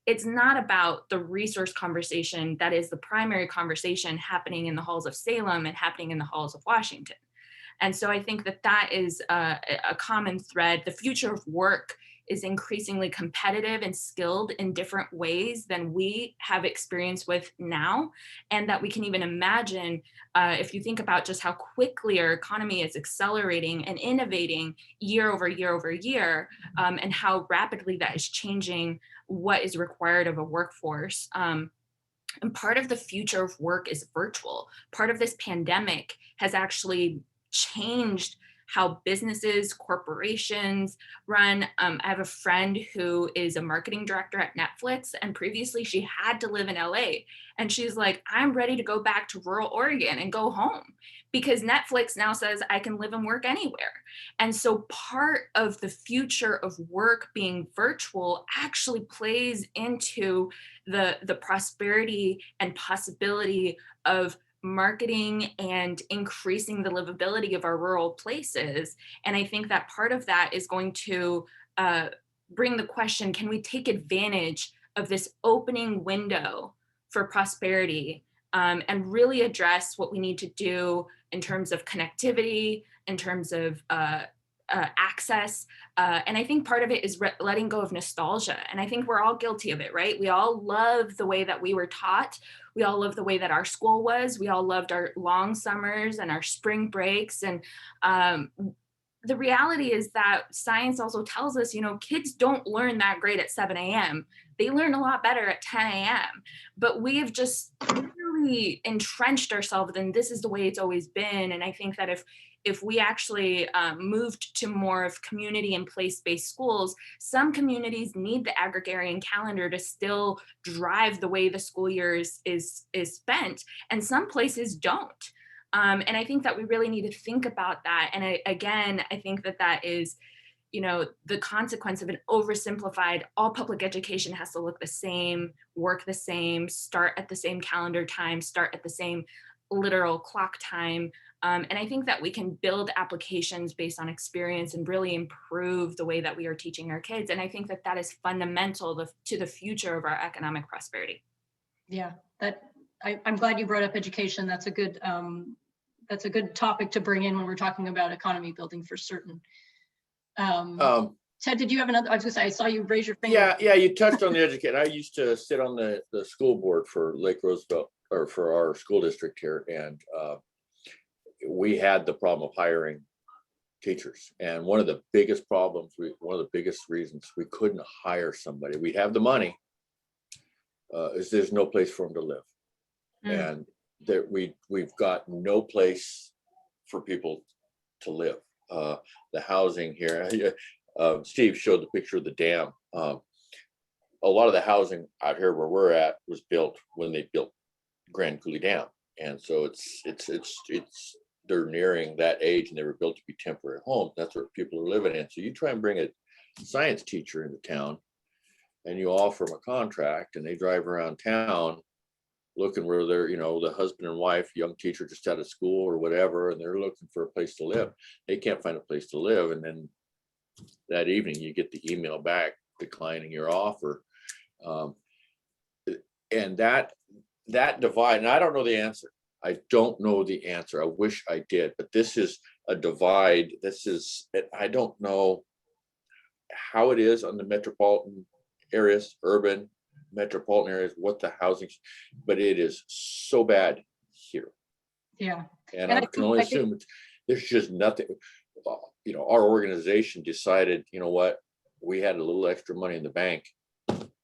it's not about the resource conversation that is the primary conversation happening in the halls of Salem and happening in the halls of Washington. And so I think that that is a common thread. The future of work is increasingly competitive and skilled in different ways than we have experience with now, and that we can even imagine if you think about just how quickly our economy is accelerating and innovating year over year over year, and how rapidly that is changing what is required of a workforce. And part of the future of work is virtual. Part of this pandemic has actually changed how businesses, corporations run. I have a friend who is a marketing director at Netflix, and previously she had to live in LA. And she's like, I'm ready to go back to rural Oregon and go home because Netflix now says I can live and work anywhere. And so part of the future of work being virtual actually plays into the prosperity and possibility of marketing and increasing the livability of our rural places. And I think that part of that is going to bring the question, can we take advantage of this opening window for prosperity, and really address what we need to do in terms of connectivity, in terms of access. And I think part of it is letting go of nostalgia. And I think we're all guilty of it, right? We all love the way that we were taught. We all love the way that our school was. We all loved our long summers and our spring breaks. And the reality is that science also tells us, you know, kids don't learn that great at 7 a.m. They learn a lot better at 10 a.m. But we have just really entrenched ourselves in this is the way it's always been. And I think that if we actually moved to more of community and place-based schools, some communities need the agrarian calendar to still drive the way the school year is spent, and some places don't. And I think that we really need to think about that. And I think that is, you know, the consequence of an oversimplified, all public education has to look the same, work the same, start at the same calendar time, start at the same literal clock time. And I think that we can build applications based on experience and really improve the way that we are teaching our kids. And I think that that is fundamental to the future of our economic prosperity. Yeah, I'm glad you brought up education. That's a good topic to bring in when we're talking about economy building for certain. Ted, did you have another? I was gonna say, I saw you raise your finger. Yeah, you touched on the education. I used to sit on the school board for Lake Roosevelt, or for our school district here, and we had the problem of hiring teachers. And one of the biggest problems, one of the biggest reasons we couldn't hire somebody, we have the money, is there's no place for them to live. And that we've got no place for people to live. The housing here, Steve showed the picture of the dam. A lot of the housing out here where we're at was built when they built Grand Coulee Dam, and so they're nearing that age, and they were built to be temporary homes. That's where people are living in. So you try and bring a science teacher into town, and you offer them a contract, and they drive around town looking where they're, you know, the husband and wife, young teacher just out of school or whatever, and they're looking for a place to live. They can't find a place to live, and then that evening you get the email back declining your offer. And that divide, and I don't know the answer. I don't know the answer. I wish I did, but this is a divide. I don't know how it is on the metropolitan areas, urban metropolitan areas, what the housing, but it is so bad here. Yeah. And I can only assume there's just nothing. You know, our organization decided, you know what, we had a little extra money in the bank.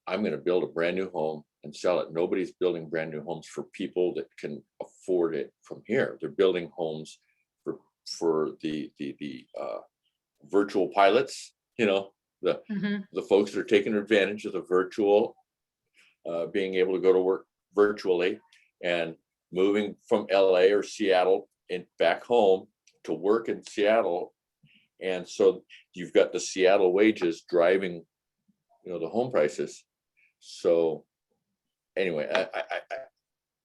I'm going to build a brand new home and sell it. Nobody's building brand new homes for people that can afford it from here. They're building homes for the virtual pilots, you know, Mhm. folks that are taking advantage of the virtual, being able to go to work virtually and moving from LA or Seattle and back home to work in Seattle. And so you've got the Seattle wages driving, the home prices. So anyway,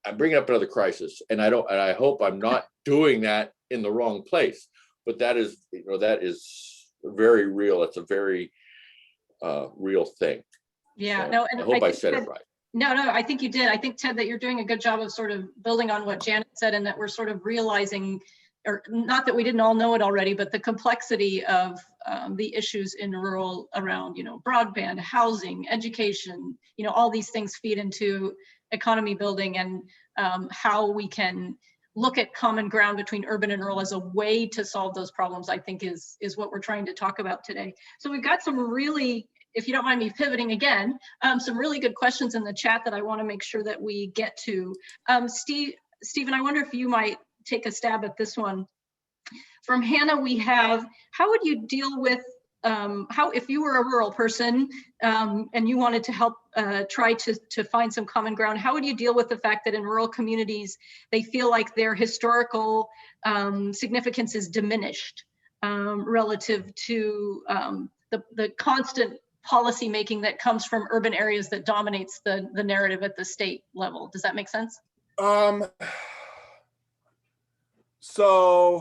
I'm bringing up another crisis, and I hope I'm not doing that in the wrong place, but that is very real. It's a very real thing. Yeah, So no, and I hope I think said that- it right. No, I think you did. I think, Ted, that you're doing a good job of sort of building on what Janet said, and that we're sort of realizing, or not that we didn't all know it already, but the complexity of the issues in rural around, broadband, housing, education, all these things feed into economy building, and how we can look at common ground between urban and rural as a way to solve those problems, I think is what we're trying to talk about today. So we've got some really, if you don't mind me pivoting again, some really good questions in the chat that I want to make sure that we get to. Stephen, I wonder if you might take a stab at this one. From Hannah, we have, how would you deal with, if you were a rural person and you wanted to help try to find some common ground, how would you deal with the fact that in rural communities, they feel like their historical significance is diminished relative to the constant policy making that comes from urban areas that dominates the narrative at the state level? Does that make sense? So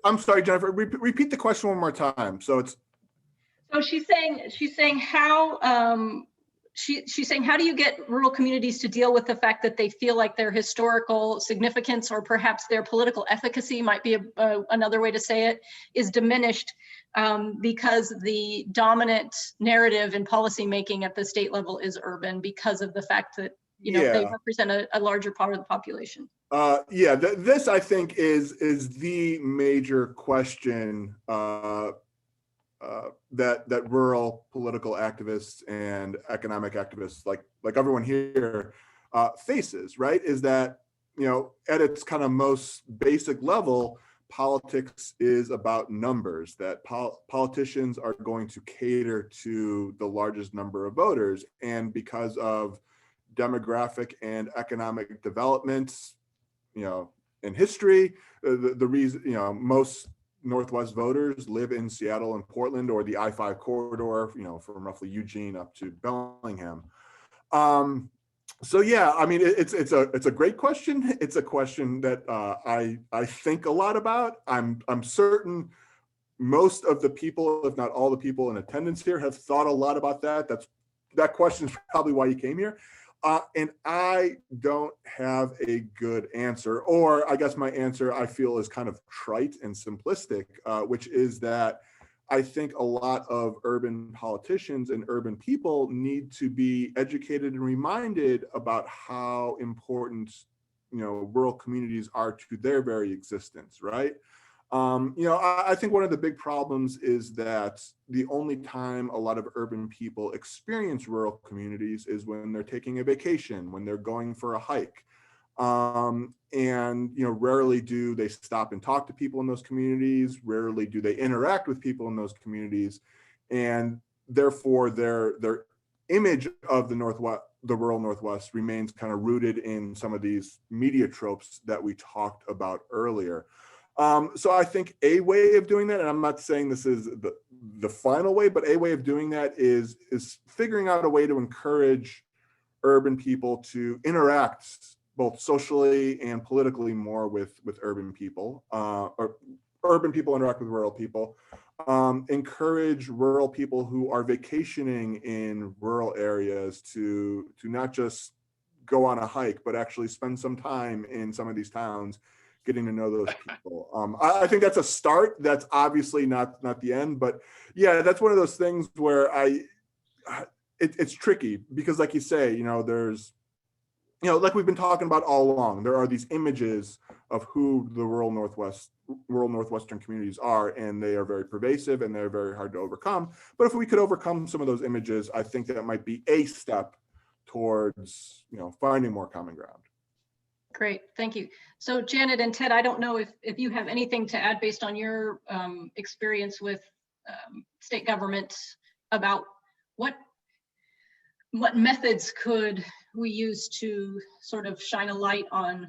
I'm sorry, Jennifer, repeat the question one more time. So she's saying how she's saying, how do you get rural communities to deal with the fact that they feel like their historical significance, or perhaps their political efficacy might be another way to say it, is diminished because the dominant narrative in policy making at the state level is urban, because of the fact that they represent a larger part of the population? This I think is the major question that rural political activists and economic activists like everyone here faces, right? Is that, at its kind of most basic level, politics is about numbers, that politicians are going to cater to the largest number of voters. And because of demographic and economic developments, in history, the reason, most Northwest voters live in Seattle and Portland, or the I-5 corridor, from roughly Eugene up to Bellingham. So yeah, I mean, it's a great question. It's a question that I think a lot about. I'm certain most of the people, if not all the people in attendance here, have thought a lot about that. That question is probably why you came here. And I don't have a good answer, or I guess my answer I feel is kind of trite and simplistic, which is that I think a lot of urban politicians and urban people need to be educated and reminded about how important, rural communities are to their very existence, right? I think one of the big problems is that the only time a lot of urban people experience rural communities is when they're taking a vacation, when they're going for a hike. And rarely do they stop and talk to people in those communities. Rarely do they interact with people in those communities. And therefore their image of the rural Northwest remains kind of rooted in some of these media tropes that we talked about earlier. So I think a way of doing that, and I'm not saying this is the final way, but a way of doing that is figuring out a way to encourage urban people to interact both socially and politically more with urban people, or urban people interact with rural people. Encourage rural people who are vacationing in rural areas to not just go on a hike, but actually spend some time in some of these towns, getting to know those people. I think that's a start. That's obviously not the end, but yeah, that's one of those things where it's tricky because, like you say, there's, like we've been talking about all along, there are these images of who the rural Northwestern communities are, and they are very pervasive and they're very hard to overcome. But if we could overcome some of those images, I think that might be a step towards, finding more common ground. Great, thank you. So Janet and Ted, I don't know if you have anything to add based on your experience with state government about what methods could we use to sort of shine a light on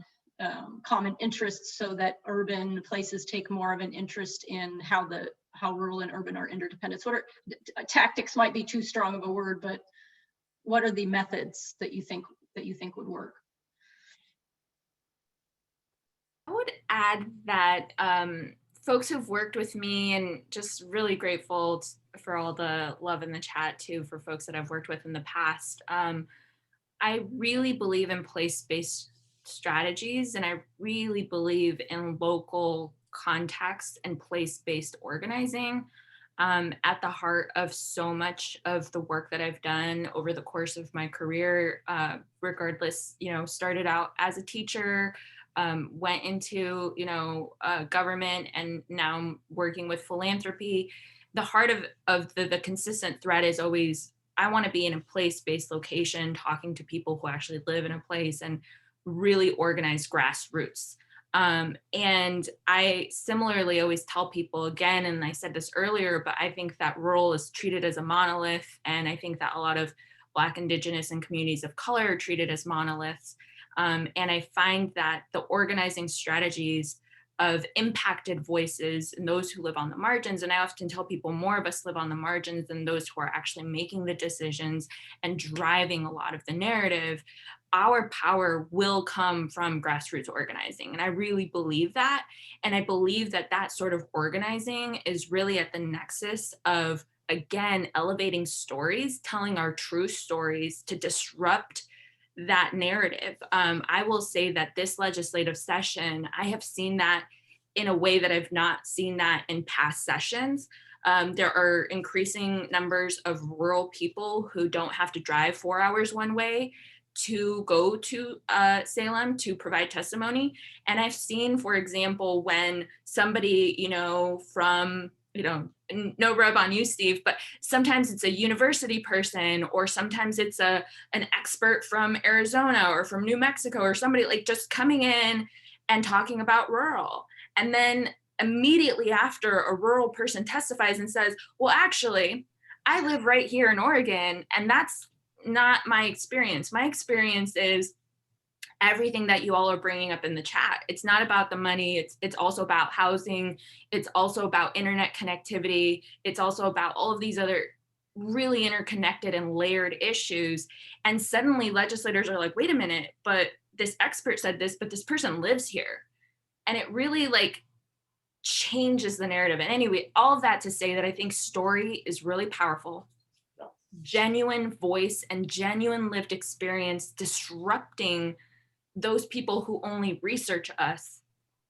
common interests so that urban places take more of an interest in how rural and urban are interdependent. What are tactics might be too strong of a word, but what are the methods that you think would work? I would add that folks who've worked with me, and just really grateful for all the love in the chat too for folks that I've worked with in the past. I really believe in place-based strategies, and I really believe in local context and place-based organizing at the heart of so much of the work that I've done over the course of my career, regardless, started out as a teacher, went into, government, and now I'm working with philanthropy. The heart of the consistent thread is always, I want to be in a place-based location, talking to people who actually live in a place and really organize grassroots. And I similarly always tell people again, and I said this earlier, but I think that rural is treated as a monolith. And I think that a lot of Black, Indigenous, and communities of color are treated as monoliths. And I find that the organizing strategies of impacted voices and those who live on the margins, and I often tell people more of us live on the margins than those who are actually making the decisions and driving a lot of the narrative, our power will come from grassroots organizing. And I really believe that. And I believe that that sort of organizing is really at the nexus of, again, elevating stories, telling our true stories to disrupt that narrative. I will say that this legislative session, I have seen that in a way that I've not seen that in past sessions. There are increasing numbers of rural people who don't have to drive 4 hours one way to go to Salem to provide testimony. And I've seen, for example, when somebody, from, no rub on you, Steve, but sometimes it's a university person, or sometimes it's an expert from Arizona or from New Mexico, or somebody like just coming in and talking about rural. And then immediately after, a rural person testifies and says, well, actually, I live right here in Oregon, and that's not my experience. My experience is everything that you all are bringing up in the chat. It's not about the money. It's also about housing. It's also about internet connectivity. It's also about all of these other really interconnected and layered issues. And suddenly legislators are like, wait a minute, but this expert said this, but this person lives here. And it really changes the narrative. And anyway, all of that to say that I think story is really powerful. Genuine voice and genuine lived experience disrupting those people who only research us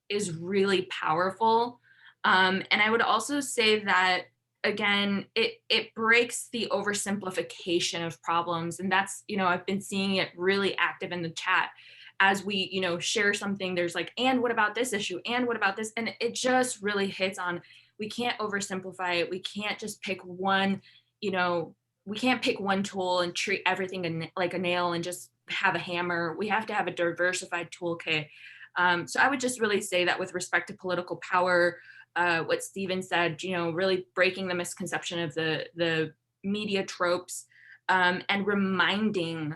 is really powerful. And I would also say that, again, it breaks the oversimplification of problems. And that's, I've been seeing it really active in the chat. As we, share something, there's like, and what about this issue? And what about this? And it just really hits on, we can't oversimplify it. We can't just pick one, we can't pick one tool and treat everything like a nail and just have a hammer. We have to have a diversified toolkit. So I would just really say that with respect to political power, what Stephen said, really breaking the misconception of the media tropes, and reminding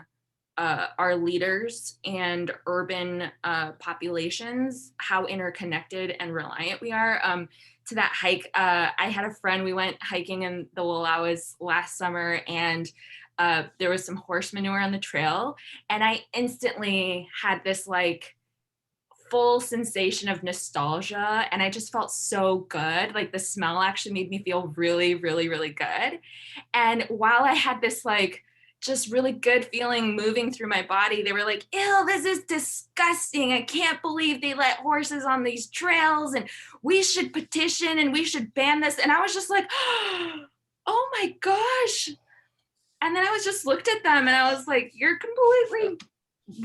our leaders and urban populations how interconnected and reliant we are. To that hike, I had a friend, we went hiking in the Wallowas last summer, and there was some horse manure on the trail, and I instantly had this full sensation of nostalgia, and I just felt so good. The smell actually made me feel really, really, really good. And while I had this just really good feeling moving through my body, they were like, ew, this is disgusting. I can't believe they let horses on these trails, and we should petition and we should ban this. And I was just like, oh my gosh. And then I was just looked at them and I was like, you're completely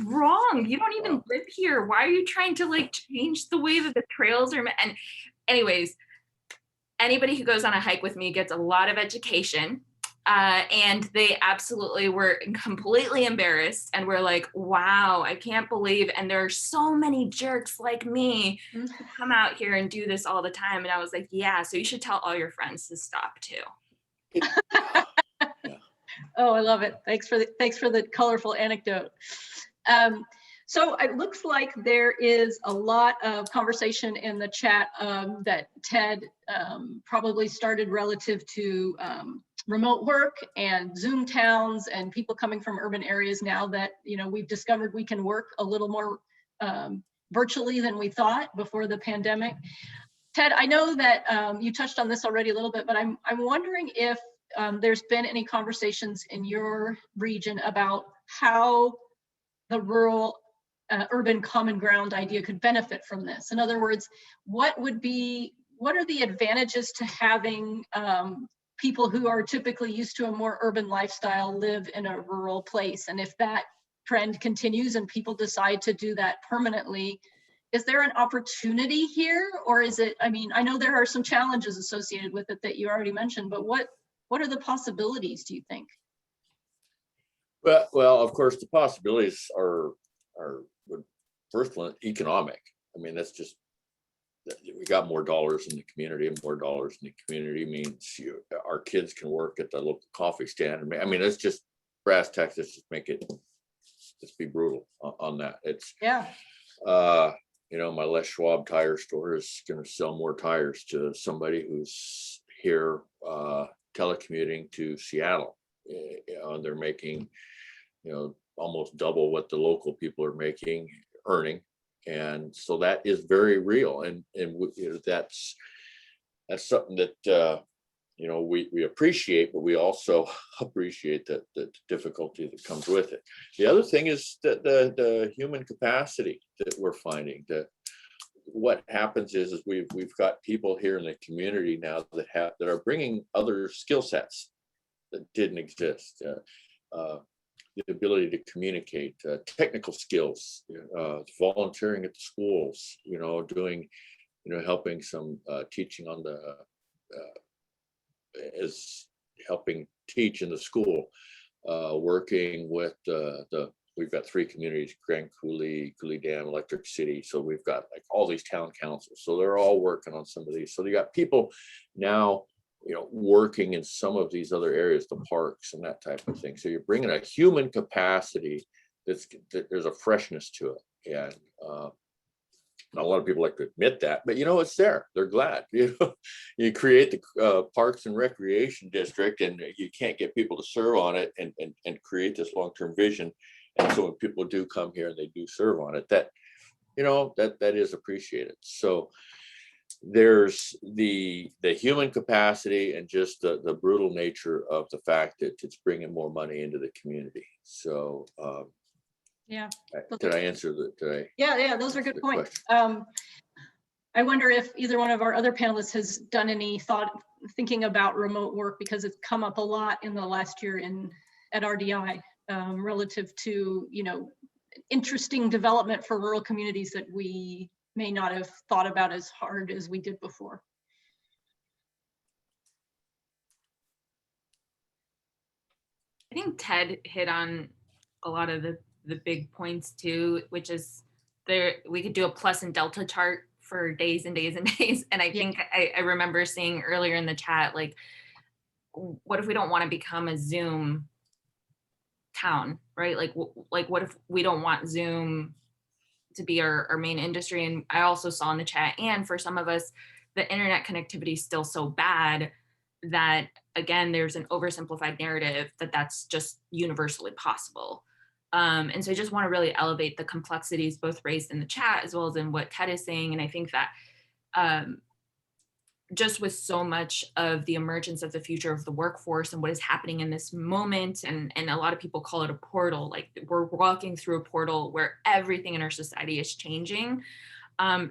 wrong. You don't even live here. Why are you trying to change the way that the trails are? And anyways, anybody who goes on a hike with me gets a lot of education. And they absolutely were completely embarrassed and were like, wow, I can't believe. And there are so many jerks like me who come out here and do this all the time. And I was like, yeah, so you should tell all your friends to stop too. Oh, I love it. Thanks for the colorful anecdote. So it looks like there is a lot of conversation in the chat that Ted probably started relative to remote work and Zoom towns and people coming from urban areas now that, we've discovered we can work a little more virtually than we thought before the pandemic. Ted, I know that you touched on this already a little bit, but I'm wondering if there's been any conversations in your region about how the rural urban common ground idea could benefit from this. In other words, what are the advantages to having people who are typically used to a more urban lifestyle live in a rural place? And if that trend continues and people decide to do that permanently, is there an opportunity here? Or is it, I know there are some challenges associated with it that you already mentioned, but what are the possibilities, do you think? Well, of course, the possibilities are first one, economic. That's just, we got more dollars in the community, and more dollars in the community means our kids can work at the local coffee stand. It's just brass tacks. Let's just let's be brutal on that. It's, yeah. My Les Schwab tire store is going to sell more tires to somebody who's here telecommuting to Seattle. They're making, almost double what the local people are earning. And so that is very real. And that's something that, we appreciate, but we also appreciate the difficulty that comes with it. The other thing is that the human capacity that we're finding. What happens is we've got people here in the community now that are bringing other skill sets that didn't exist. The ability to communicate, technical skills, volunteering at the schools, doing, helping some teaching on is helping teach in the school, working with we've got 3 communities, Grand Coulee, Coulee Dam, Electric City. So we've got like all these town councils. So they're all working on some of these. So you got people now, working in some of these other areas, the parks and that type of thing. So you're bringing a human capacity that there's a freshness to it. And not a lot of people like to admit that, but it's there. They're glad. You create the Parks and Recreation District, and you can't get people to serve on it and create this long-term vision. And so when people do come here and they do serve on it, that is appreciated. So there's the human capacity and just the brutal nature of the fact that it's bringing more money into the community. So yeah, did I answer that? Yeah, those are good points. I wonder if either one of our other panelists has done any thinking about remote work, because it's come up a lot in the last year at RDI relative to interesting development for rural communities that we may not have thought about as hard as we did before. I think Ted hit on a lot of the big points too, which is we could do a plus and delta chart for days and days and days. And I think I remember seeing earlier in the chat, like, what if we don't want to become a Zoom town, right? Like what if we don't want Zoom to be our main industry? And I also saw in the chat, and for some of us, the internet connectivity is still so bad that, again, there's an oversimplified narrative that that's just universally possible. And so I just want to really elevate the complexities both raised in the chat as well as in what Ted is saying. And I think that just with so much of the emergence of the future of the workforce and what is happening in this moment, and a lot of people call it a portal, like we're walking through a portal where everything in our society is changing.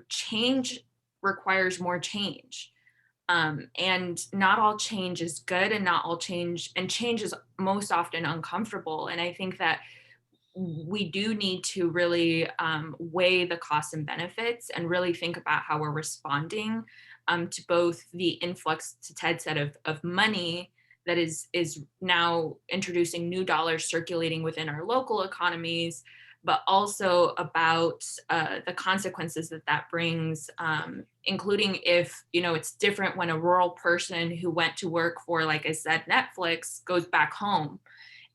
Change requires more change. And not all change is good, and not all change is most often uncomfortable. And I think that we do need to really weigh the costs and benefits and really think about how we're responding to both the influx, to Ted said, of money that is now introducing new dollars circulating within our local economies, but also about the consequences that brings, including if, it's different when a rural person who went to work for, like I said, Netflix goes back home.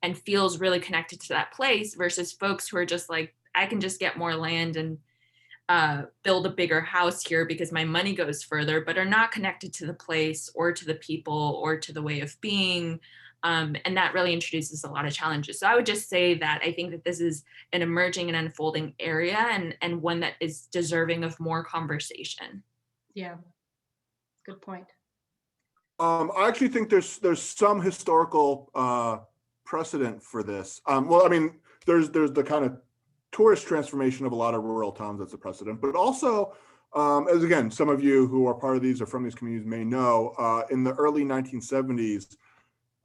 and feels really connected to that place, versus folks who are just like, I can just get more land and build a bigger house here because my money goes further, but are not connected to the place or to the people or to the way of being. And that really introduces a lot of challenges. So I would just say that I think that this is an emerging and unfolding area, and one that is deserving of more conversation. Yeah, good point. I actually think there's some historical precedent for this. Well, I mean, there's the kind of tourist transformation of a lot of rural towns that's a precedent, but also, as again, some of you who are part of these or from these communities may know, in the early 1970s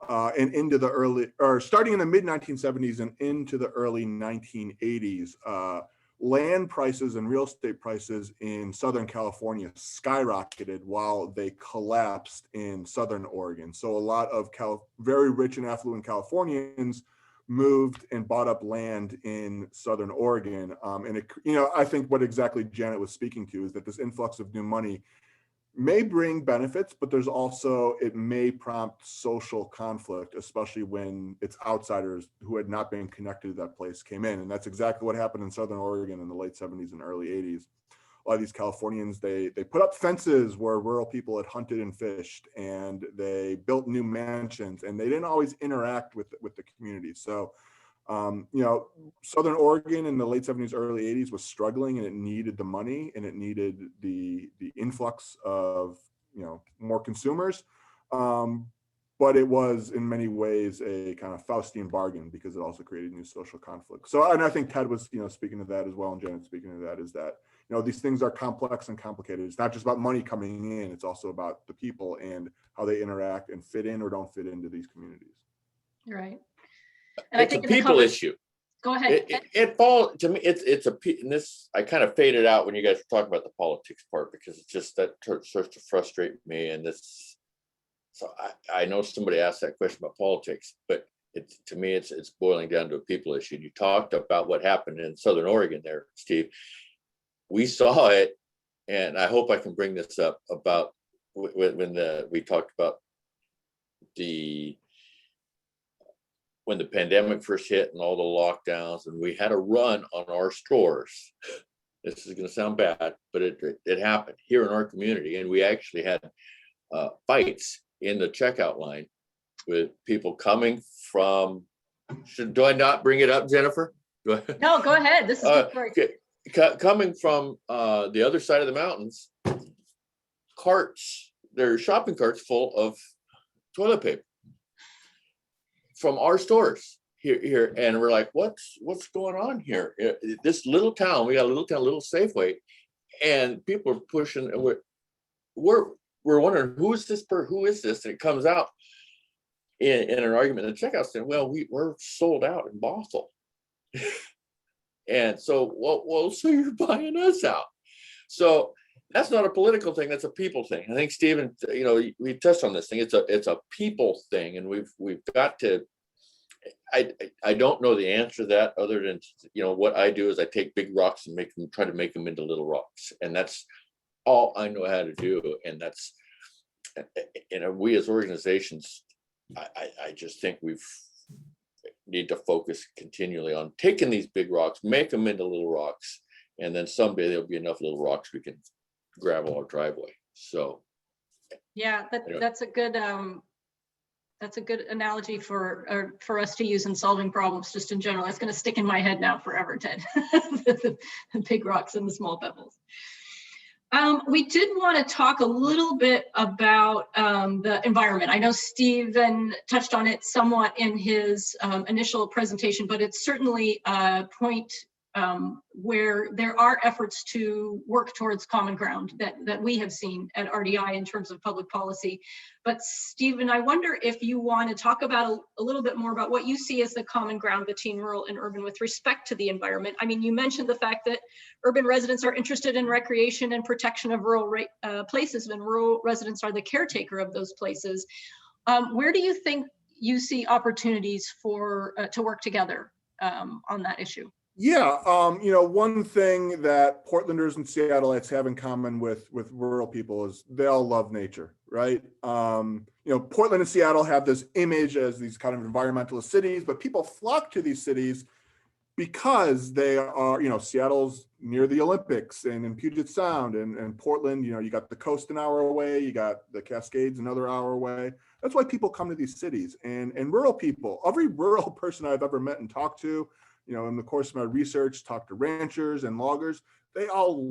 and into the starting in the mid 1970s and into the early 1980s, land prices and real estate prices in Southern California skyrocketed while they collapsed in Southern Oregon. So a lot of very rich and affluent Californians moved and bought up land in Southern Oregon. And it, I think what exactly Janet was speaking to is that this influx of new money may bring benefits, but it may prompt social conflict, especially when it's outsiders who had not been connected to that place came in. And that's exactly what happened in Southern Oregon in the late 70s and early 80s. A lot of these Californians, they put up fences where rural people had hunted and fished, and they built new mansions, and they didn't always interact with the community. So Southern Oregon in the late 70s, early 80s was struggling, and it needed the money, and it needed the influx of, more consumers. But it was in many ways a kind of Faustian bargain because it also created new social conflict. So, and I think Ted was, speaking to that as well, and Janet speaking to that, is that, these things are complex and complicated. It's not just about money coming in, it's also about the people and how they interact and fit in or don't fit into these communities. You're right. It's a people issue. Go ahead. It falls to me. It's and this, I kind of faded out when you guys were talking about the politics part, because it's just that starts to frustrate me. And this, so I know somebody asked that question about politics, but to me, it's boiling down to a people issue. You talked about what happened in Southern Oregon there, Steve. We saw it, and I hope I can bring this up about when we talked about when the pandemic first hit and all the lockdowns, and we had a run on our stores. This is going to sound bad, but it happened here in our community, and we actually had fights in the checkout line with people coming from. Do I not bring it up, Jennifer? No, go ahead. This is good for you. Coming from the other side of the mountains, their shopping carts full of toilet paper from our stores here, and we're like, what's going on here? This little town, we got a little Safeway, and people are pushing, and we're wondering who is this, and it comes out in an argument in the checkout stand. Well, we're sold out in Bothell. And so, well, so you're buying us out. So that's not a political thing. That's a people thing. I think Stephen, we touched on this thing. It's a people thing, and we've got to. I don't know the answer to that, other than what I do is I take big rocks and try to make them into little rocks, and that's all I know how to do. And that's, we as organizations, I just think need to focus continually on taking these big rocks, make them into little rocks, and then someday there'll be enough little rocks we can gravel our driveway. So yeah, that's a good analogy for us to use in solving problems just in general. It's going to stick in my head now forever, Ted. The big rocks and the small pebbles. We did want to talk a little bit about the environment. I know Stephen touched on it somewhat in his initial presentation, but it's certainly a point where there are efforts to work towards common ground that we have seen at RDI in terms of public policy. But Stephen, I wonder if you want to talk about a little bit more about what you see as the common ground between rural and urban with respect to the environment. I mean, you mentioned the fact that urban residents are interested in recreation and protection of rural places, and rural residents are the caretaker of those places. Where do you think you see opportunities to work together on that issue? Yeah, one thing that Portlanders and Seattleites have in common with rural people is they all love nature, right? Portland and Seattle have this image as these kind of environmentalist cities, but people flock to these cities because they are, Seattle's near the Olympics and in Puget Sound, and Portland, you got the coast an hour away, you got the Cascades another hour away. That's why people come to these cities. And rural people, every rural person I've ever met and talked to, in the course of my research, talked to ranchers and loggers, they all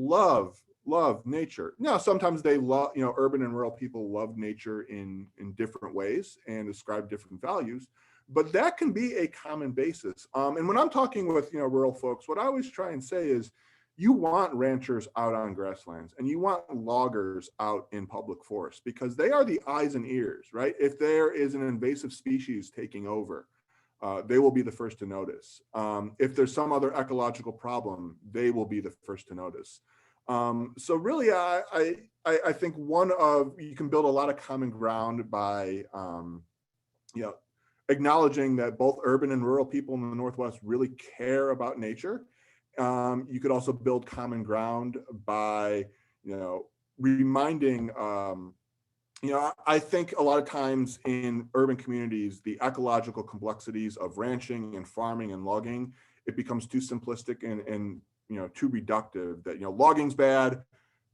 love nature. Now, sometimes they love, urban and rural people love nature in different ways and ascribe different values, but that can be a common basis. And when I'm talking with, rural folks, what I always try and say is, you want ranchers out on grasslands and you want loggers out in public forests, because they are the eyes and ears, right? If there is an invasive species taking over, they will be the first to notice. If there's some other ecological problem, they will be the first to notice. So really, I think you can build a lot of common ground by, acknowledging that both urban and rural people in the Northwest really care about nature. You could also build common ground by, reminding, I think a lot of times in urban communities, the ecological complexities of ranching and farming and logging, it becomes too simplistic and too reductive, that, logging's bad,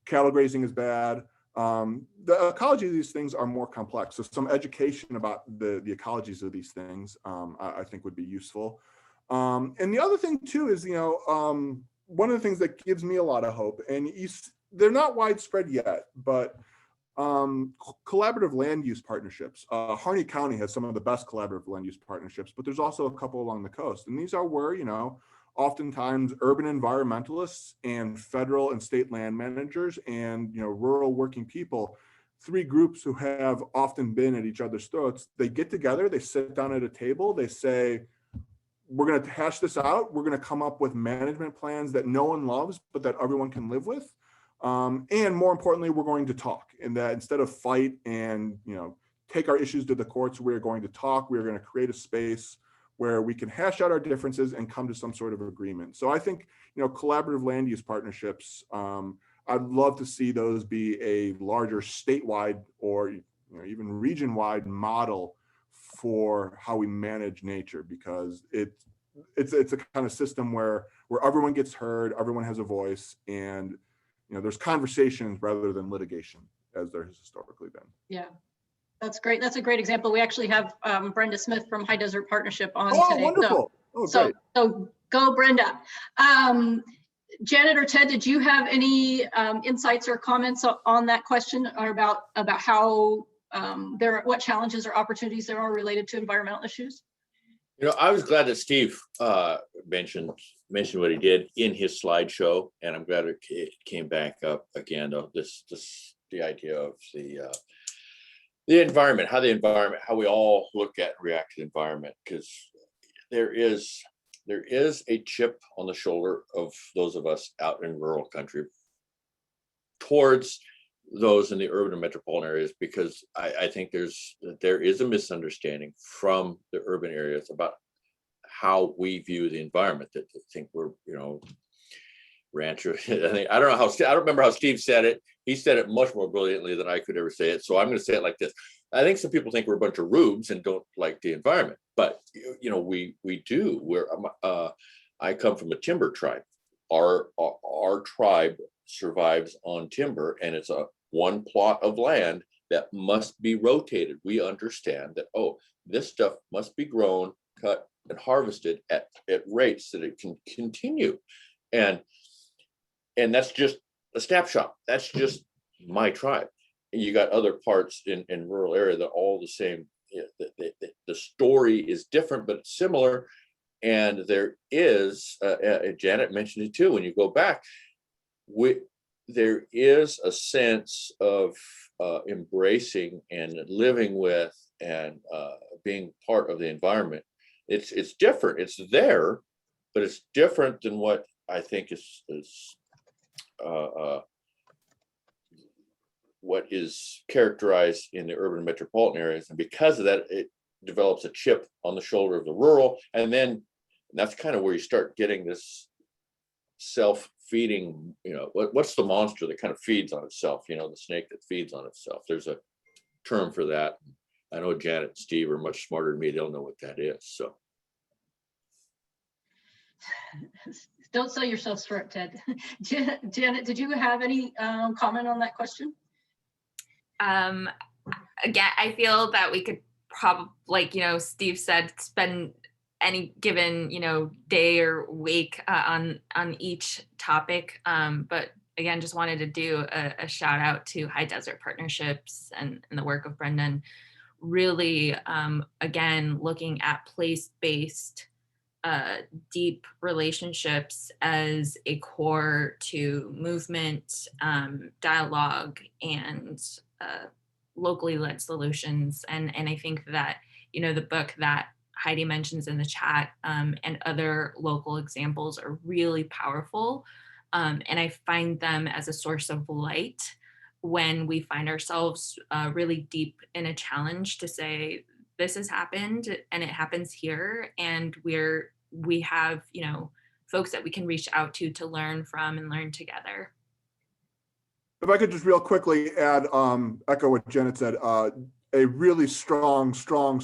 cattle grazing is bad. The ecology of these things are more complex. So some education about the ecologies of these things, I think would be useful. And the other thing too is, one of the things that gives me a lot of hope, and they're not widespread yet, but collaborative land use partnerships. Harney County has some of the best collaborative land use partnerships, but there's also a couple along the coast. And these are where, oftentimes urban environmentalists and federal and state land managers and, rural working people, three groups who have often been at each other's throats, they get together, they sit down at a table, they say, we're going to hash this out. We're going to come up with management plans that no one loves, but that everyone can live with. And more importantly, we're going to talk, and that instead of fight and, take our issues to the courts, we're going to talk. We're going to create a space where we can hash out our differences and come to some sort of agreement. So I think, collaborative land use partnerships, I'd love to see those be a larger statewide or, even region-wide model for how we manage nature, because it's a kind of system where everyone gets heard, everyone has a voice, and there's conversations rather than litigation, as there has historically been. Yeah, that's great. That's a great example. We actually have Brenda Smith from High Desert Partnership on today. Wonderful. So go Brenda. Janet or Ted, did you have any insights or comments on that question, or about how what challenges or opportunities there are related to environmental issues? I was glad that Steve mentioned what he did in his slideshow, and I'm glad it came back up again. The idea of the environment, how we all look at and react to the environment, because there is a chip on the shoulder of those of us out in rural country towards those in the urban and metropolitan areas, because I think there is a misunderstanding from the urban areas about how we view the environment, that they think we're, rancher. I don't remember how Steve said it. He said it much more brilliantly than I could ever say it. So I'm going to say it like this. I think some people think we're a bunch of rubes and don't like the environment, but we do. I come from a timber tribe. Our tribe survives on timber, and it's one plot of land that must be rotated. We understand that, this stuff must be grown, cut, and harvested at rates that it can continue. And that's just a snapshot. That's just my tribe. And you got other parts in rural area that are all the same. The story is different, but it's similar. And there is, Janet mentioned it too, when you go back, there is a sense of embracing and living with and being part of the environment. It's different. It's there, but it's different than what I think is what is characterized in the urban metropolitan areas. And because of that, it develops a chip on the shoulder of the rural. And then that's kind of where you start getting this self-feeding, what's the monster that kind of feeds on itself, the snake that feeds on itself. There's term for that. I know Janet and Steve are much smarter than me. They'll know what that is. So. Don't sell yourself short, Ted. Janet, did you have any comment on that question? Again, I feel that we could probably, like, Steve said, spend any given, day or week on each topic. But again, just wanted to do a shout out to High Desert Partnerships and the work of Brendan. Really, again, looking at place-based deep relationships as a core to movement, dialogue, and locally led solutions. And I think that, the book that Heidi mentions in the chat and other local examples are really powerful. And I find them as a source of light when we find ourselves really deep in a challenge to say, this has happened and it happens here. And we have, folks that we can reach out to learn from and learn together. If I could just real quickly add, echo what Janet said, a really strong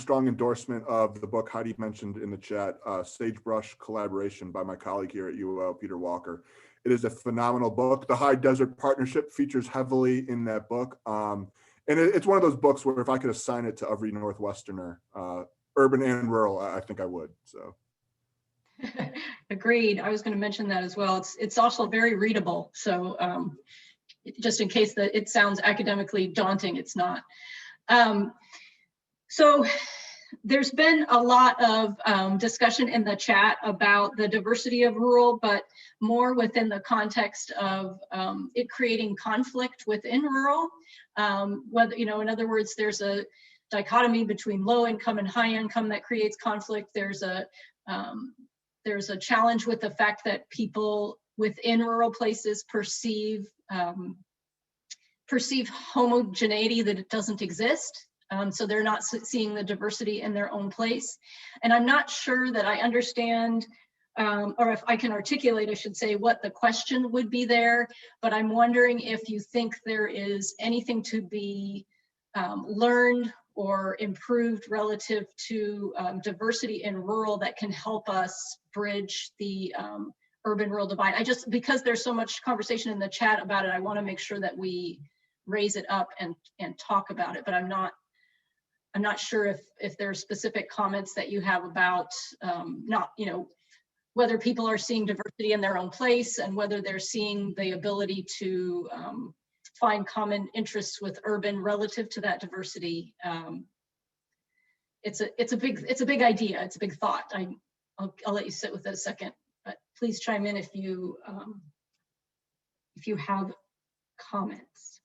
endorsement of the book Heidi mentioned in the chat, Sagebrush Collaboration by my colleague here at UO, Peter Walker. It is a phenomenal book. The High Desert Partnership features heavily in that book. And it's one of those books where if I could assign it to every Northwesterner, urban and rural, I think I would, so. Agreed. I was going to mention that as well. It's also very readable. So just in case that it sounds academically daunting, it's not. So there's been a lot of discussion in the chat about the diversity of rural, but more within the context of it creating conflict within rural. Whether, in other words, there's a dichotomy between low income and high income that creates conflict. There's a challenge with the fact that people within rural places perceive homogeneity, that it doesn't exist. So they're not seeing the diversity in their own place. And I'm not sure that I understand, or if I can articulate, I should say, what the question would be there, but I'm wondering if you think there is anything to be learned or improved relative to diversity in rural that can help us bridge the urban-rural divide. Because there's so much conversation in the chat about it, I want to make sure that we raise it up and talk about it, but I'm not sure if there are specific comments that you have about whether people are seeing diversity in their own place and whether they're seeing the ability to find common interests with urban relative to that diversity. It's a big idea. It's a big thought. I'll let you sit with it a second, but please chime in if you have comments.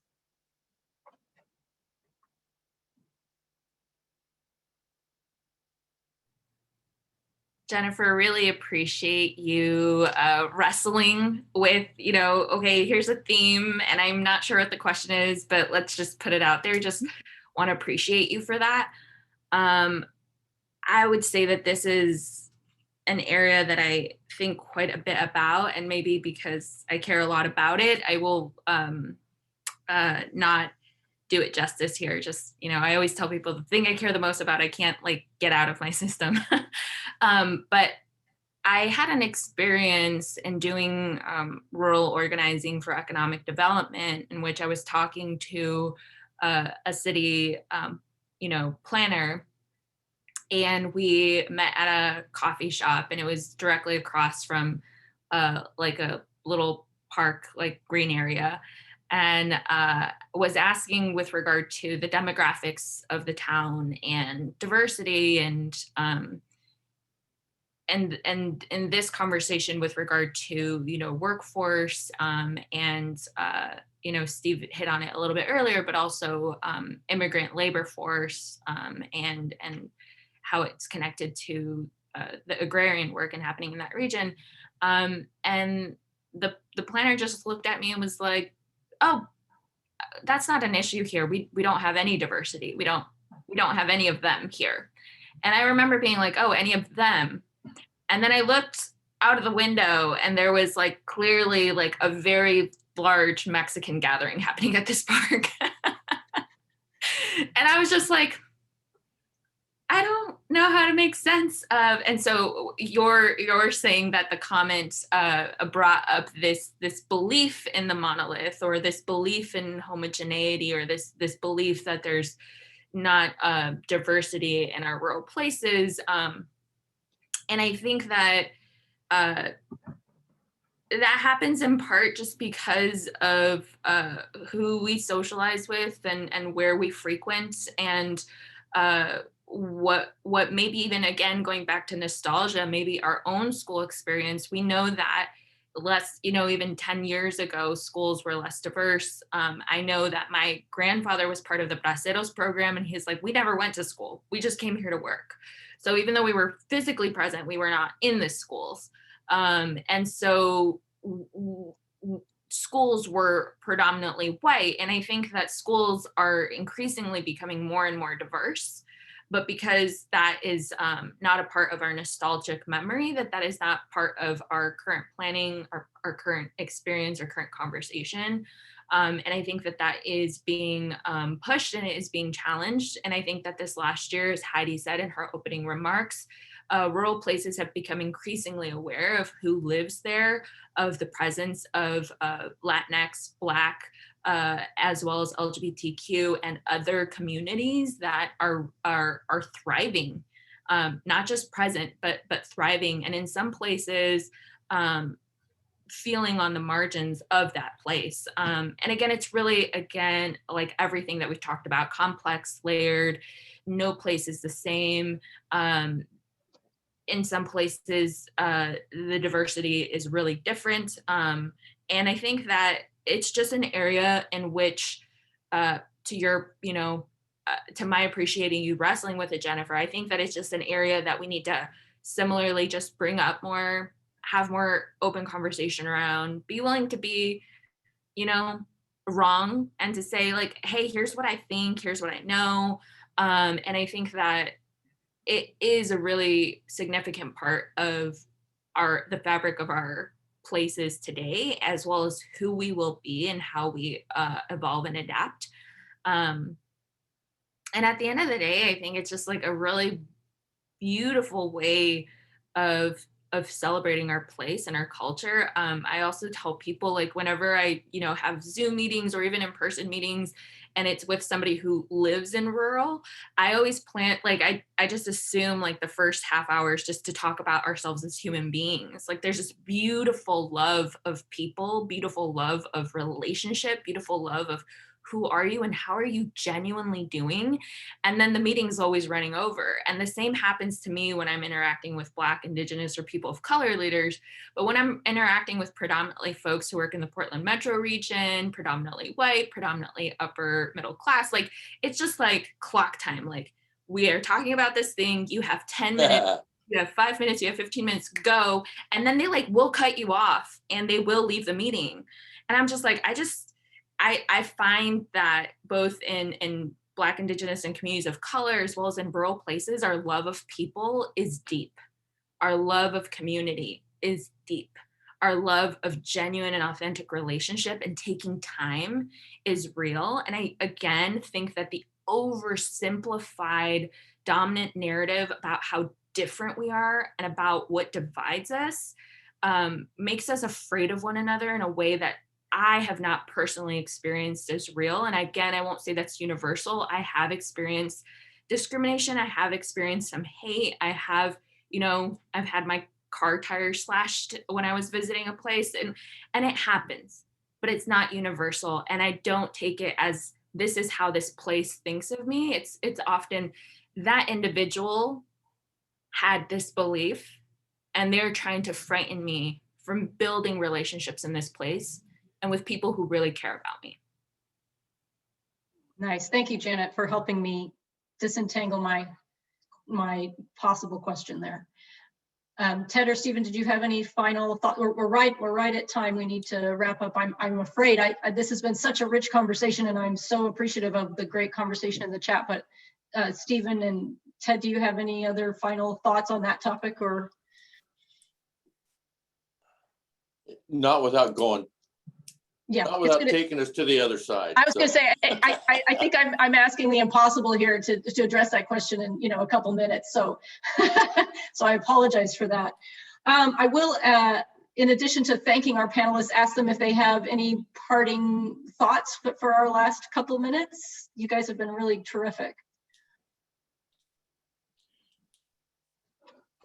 Jennifer, really appreciate you wrestling with, okay, here's a theme and I'm not sure what the question is, but let's just put it out there. Just want to appreciate you for that. I would say that this is an area that I think quite a bit about, and maybe because I care a lot about it, I will not do it justice here. Just, I always tell people the thing I care the most about, I can't get out of my system. But I had an experience in doing rural organizing for economic development, in which I was talking to a city, planner, and we met at a coffee shop, and it was directly across from a little park, green area, and was asking with regard to the demographics of the town and diversity, and in this conversation with regard to workforce and Steve hit on it a little bit earlier, but also immigrant labor force and how it's connected to the agrarian work and happening in that region, and the planner just looked at me and was like, oh, that's not an issue here. We don't have any diversity. We don't have any of them here. And I remember being like, oh, any of them. And then I looked out of the window and there was clearly a very large Mexican gathering happening at this park. And I was just like, I don't know how to make sense of, and so you're saying that the comment brought up this belief in the monolith, or this belief in homogeneity, or this belief that there's not diversity in our rural places, and I think that that happens in part just because of who we socialize with and where we frequent, and what maybe even, again, going back to nostalgia, maybe our own school experience, we know that less, even 10 years ago, schools were less diverse. I know that my grandfather was part of the Braceros program, and he's like, we never went to school. We just came here to work. So even though we were physically present, we were not in the schools. And so schools were predominantly white. And I think that schools are increasingly becoming more and more diverse. But because that is not a part of our nostalgic memory, that is not part of our current planning, our current experience, or current conversation. And I think that is being pushed, and it is being challenged. And I think that this last year, as Heidi said in her opening remarks, rural places have become increasingly aware of who lives there, of the presence of Latinx, Black, as well as LGBTQ and other communities that are thriving, not just present, but thriving, and in some places feeling on the margins of that place. And again, it's really, like everything that we've talked about, complex, layered, no place is the same. In some places, the diversity is really different. And I think that it's just an area in which, to your, to my appreciating you wrestling with it, Jennifer, I think that it's just an area that we need to similarly just bring up more, have more open conversation around, be willing to be, wrong, and to say, like, hey, here's what I think, here's what I know. And I think that it is a really significant part of the fabric of our places today, as well as who we will be and how we evolve and adapt. And at the end of the day, I think it's just like a really beautiful way of celebrating our place and our culture. I also tell people, like, whenever I, have Zoom meetings or even in-person meetings, and it's with somebody who lives in rural, I always plan, like, I just assume like the first half hour is just to talk about ourselves as human beings. Like, there's this beautiful love of people, beautiful love of relationship, beautiful love of who are you and how are you genuinely doing? And then the meeting's always running over. And the same happens to me when I'm interacting with Black, Indigenous, or people of color leaders. But when I'm interacting with predominantly folks who work in the Portland metro region, predominantly white, predominantly upper middle class, like, it's just like clock time. Like, we are talking about this thing, you have 10 minutes, you have 5 minutes, you have 15 minutes, go. And then they will cut you off and they will leave the meeting. And I'm just like, I find that both in Black, Indigenous, and communities of color, as well as in rural places, our love of people is deep. Our love of community is deep. Our love of genuine and authentic relationship and taking time is real. And I, again, think that the oversimplified dominant narrative about how different we are and about what divides us makes us afraid of one another in a way that I have not personally experienced as real. And again, I won't say that's universal. I have experienced discrimination. I have experienced some hate. I have, I've had my car tire slashed when I was visiting a place, and it happens, but it's not universal. And I don't take it as this is how this place thinks of me. It's often that individual had this belief and they're trying to frighten me from building relationships in this place and with people who really care about me. Nice. Thank you, Janet, for helping me disentangle my possible question there. Ted or Stephen, did you have any final thought? We're right at time. We need to wrap up. I'm afraid this has been such a rich conversation, and I'm so appreciative of the great conversation in the chat. But Stephen and Ted, do you have any other final thoughts on that topic? Or not without going Yeah, Not it's without gonna, taking us to the other side. I was So, going to say, I think I'm asking the impossible here to address that question in, you know, a couple minutes. So, so I apologize for that. I will, in addition to thanking our panelists, ask them if they have any parting thoughts for our last couple minutes. You guys have been really terrific.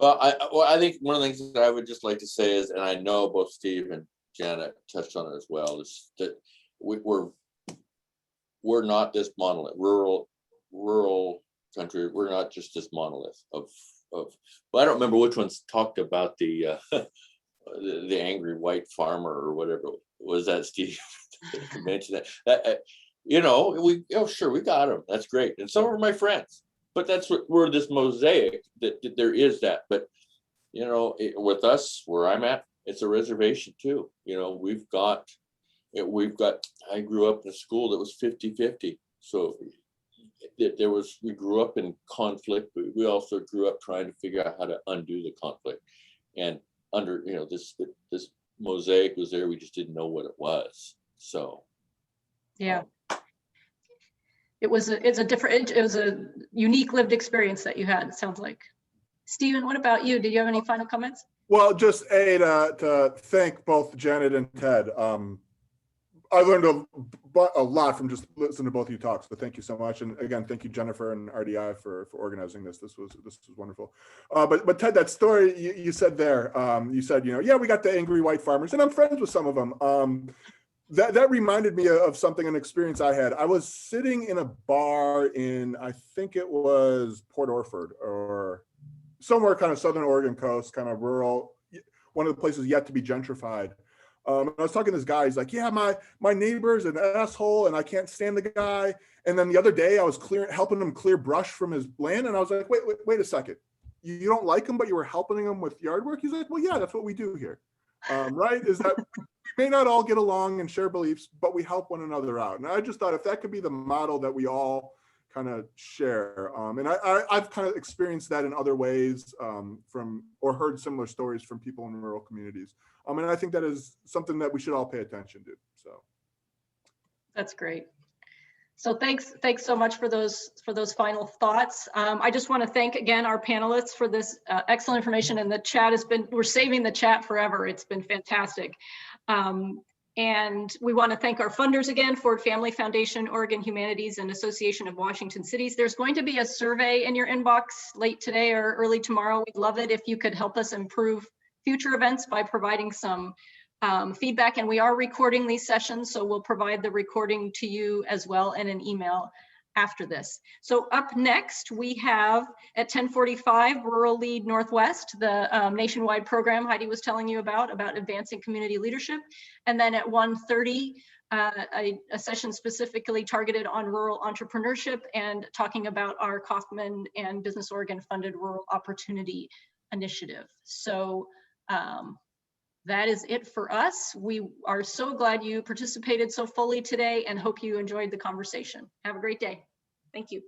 well, I think one of the things that I would just like to say is, and I know both Steve and Janet touched on it as well, is that we're not this monolith, rural country. We're not just this monolith of. Well, I don't remember which ones talked about the the angry white farmer or whatever. Was that Steve? You mentioned that. You know, sure, we got them. That's great, and some are my friends. But that's what we're this mosaic that there is that. But you know, with us, where I'm at, it's a reservation too. You know, we've got. I grew up in a school that was 50-50. So we grew up in conflict, but we also grew up trying to figure out how to undo the conflict. And under, you know, this mosaic was there. We just didn't know what it was. So. Yeah. It was a unique lived experience that you had, it sounds like. Stephen, what about you? Did you have any final comments? Well, just to thank both Janet and Ted. I learned a lot from just listening to both of you talks, but thank you so much. And again, thank you, Jennifer and RDI for organizing this. This was wonderful. But Ted, that story you said there, you said, you know, yeah, we got the angry white farmers, and I'm friends with some of them. That reminded me of something, an experience I had. I was sitting in a bar in, I think it was Port Orford or somewhere kind of Southern Oregon coast, kind of rural, one of the places yet to be gentrified. And I was talking to this guy. He's like, yeah, my neighbor's an asshole and I can't stand the guy. And then the other day I was helping him clear brush from his land. And I was like, wait a second. You don't like him, but you were helping him with yard work? He's like, well, yeah, that's what we do here. Right? Is that we may not all get along and share beliefs, but we help one another out. And I just thought if that could be the model that we all kind of share. And I've kind of experienced that in other ways or heard similar stories from people in rural communities. And I think that is something that we should all pay attention to. So that's great. So thanks so much for those final thoughts. I just want to thank again our panelists for this excellent information. And the chat we're saving the chat forever. It's been fantastic. And we want to thank our funders again, Ford Family Foundation, Oregon Humanities, and Association of Washington Cities. There's going to be a survey in your inbox late today or early tomorrow. We'd love it if you could help us improve future events by providing some feedback. And we are recording these sessions, so we'll provide the recording to you as well in an email after this. So up next, we have at 10:45, Rural Lead Northwest, the nationwide program Heidi was telling you about advancing community leadership. And then at 1:30, a session specifically targeted on rural entrepreneurship and talking about our Kauffman and Business Oregon funded Rural Opportunity Initiative. So that is it for us. We are so glad you participated so fully today and hope you enjoyed the conversation. Have a great day. Thank you.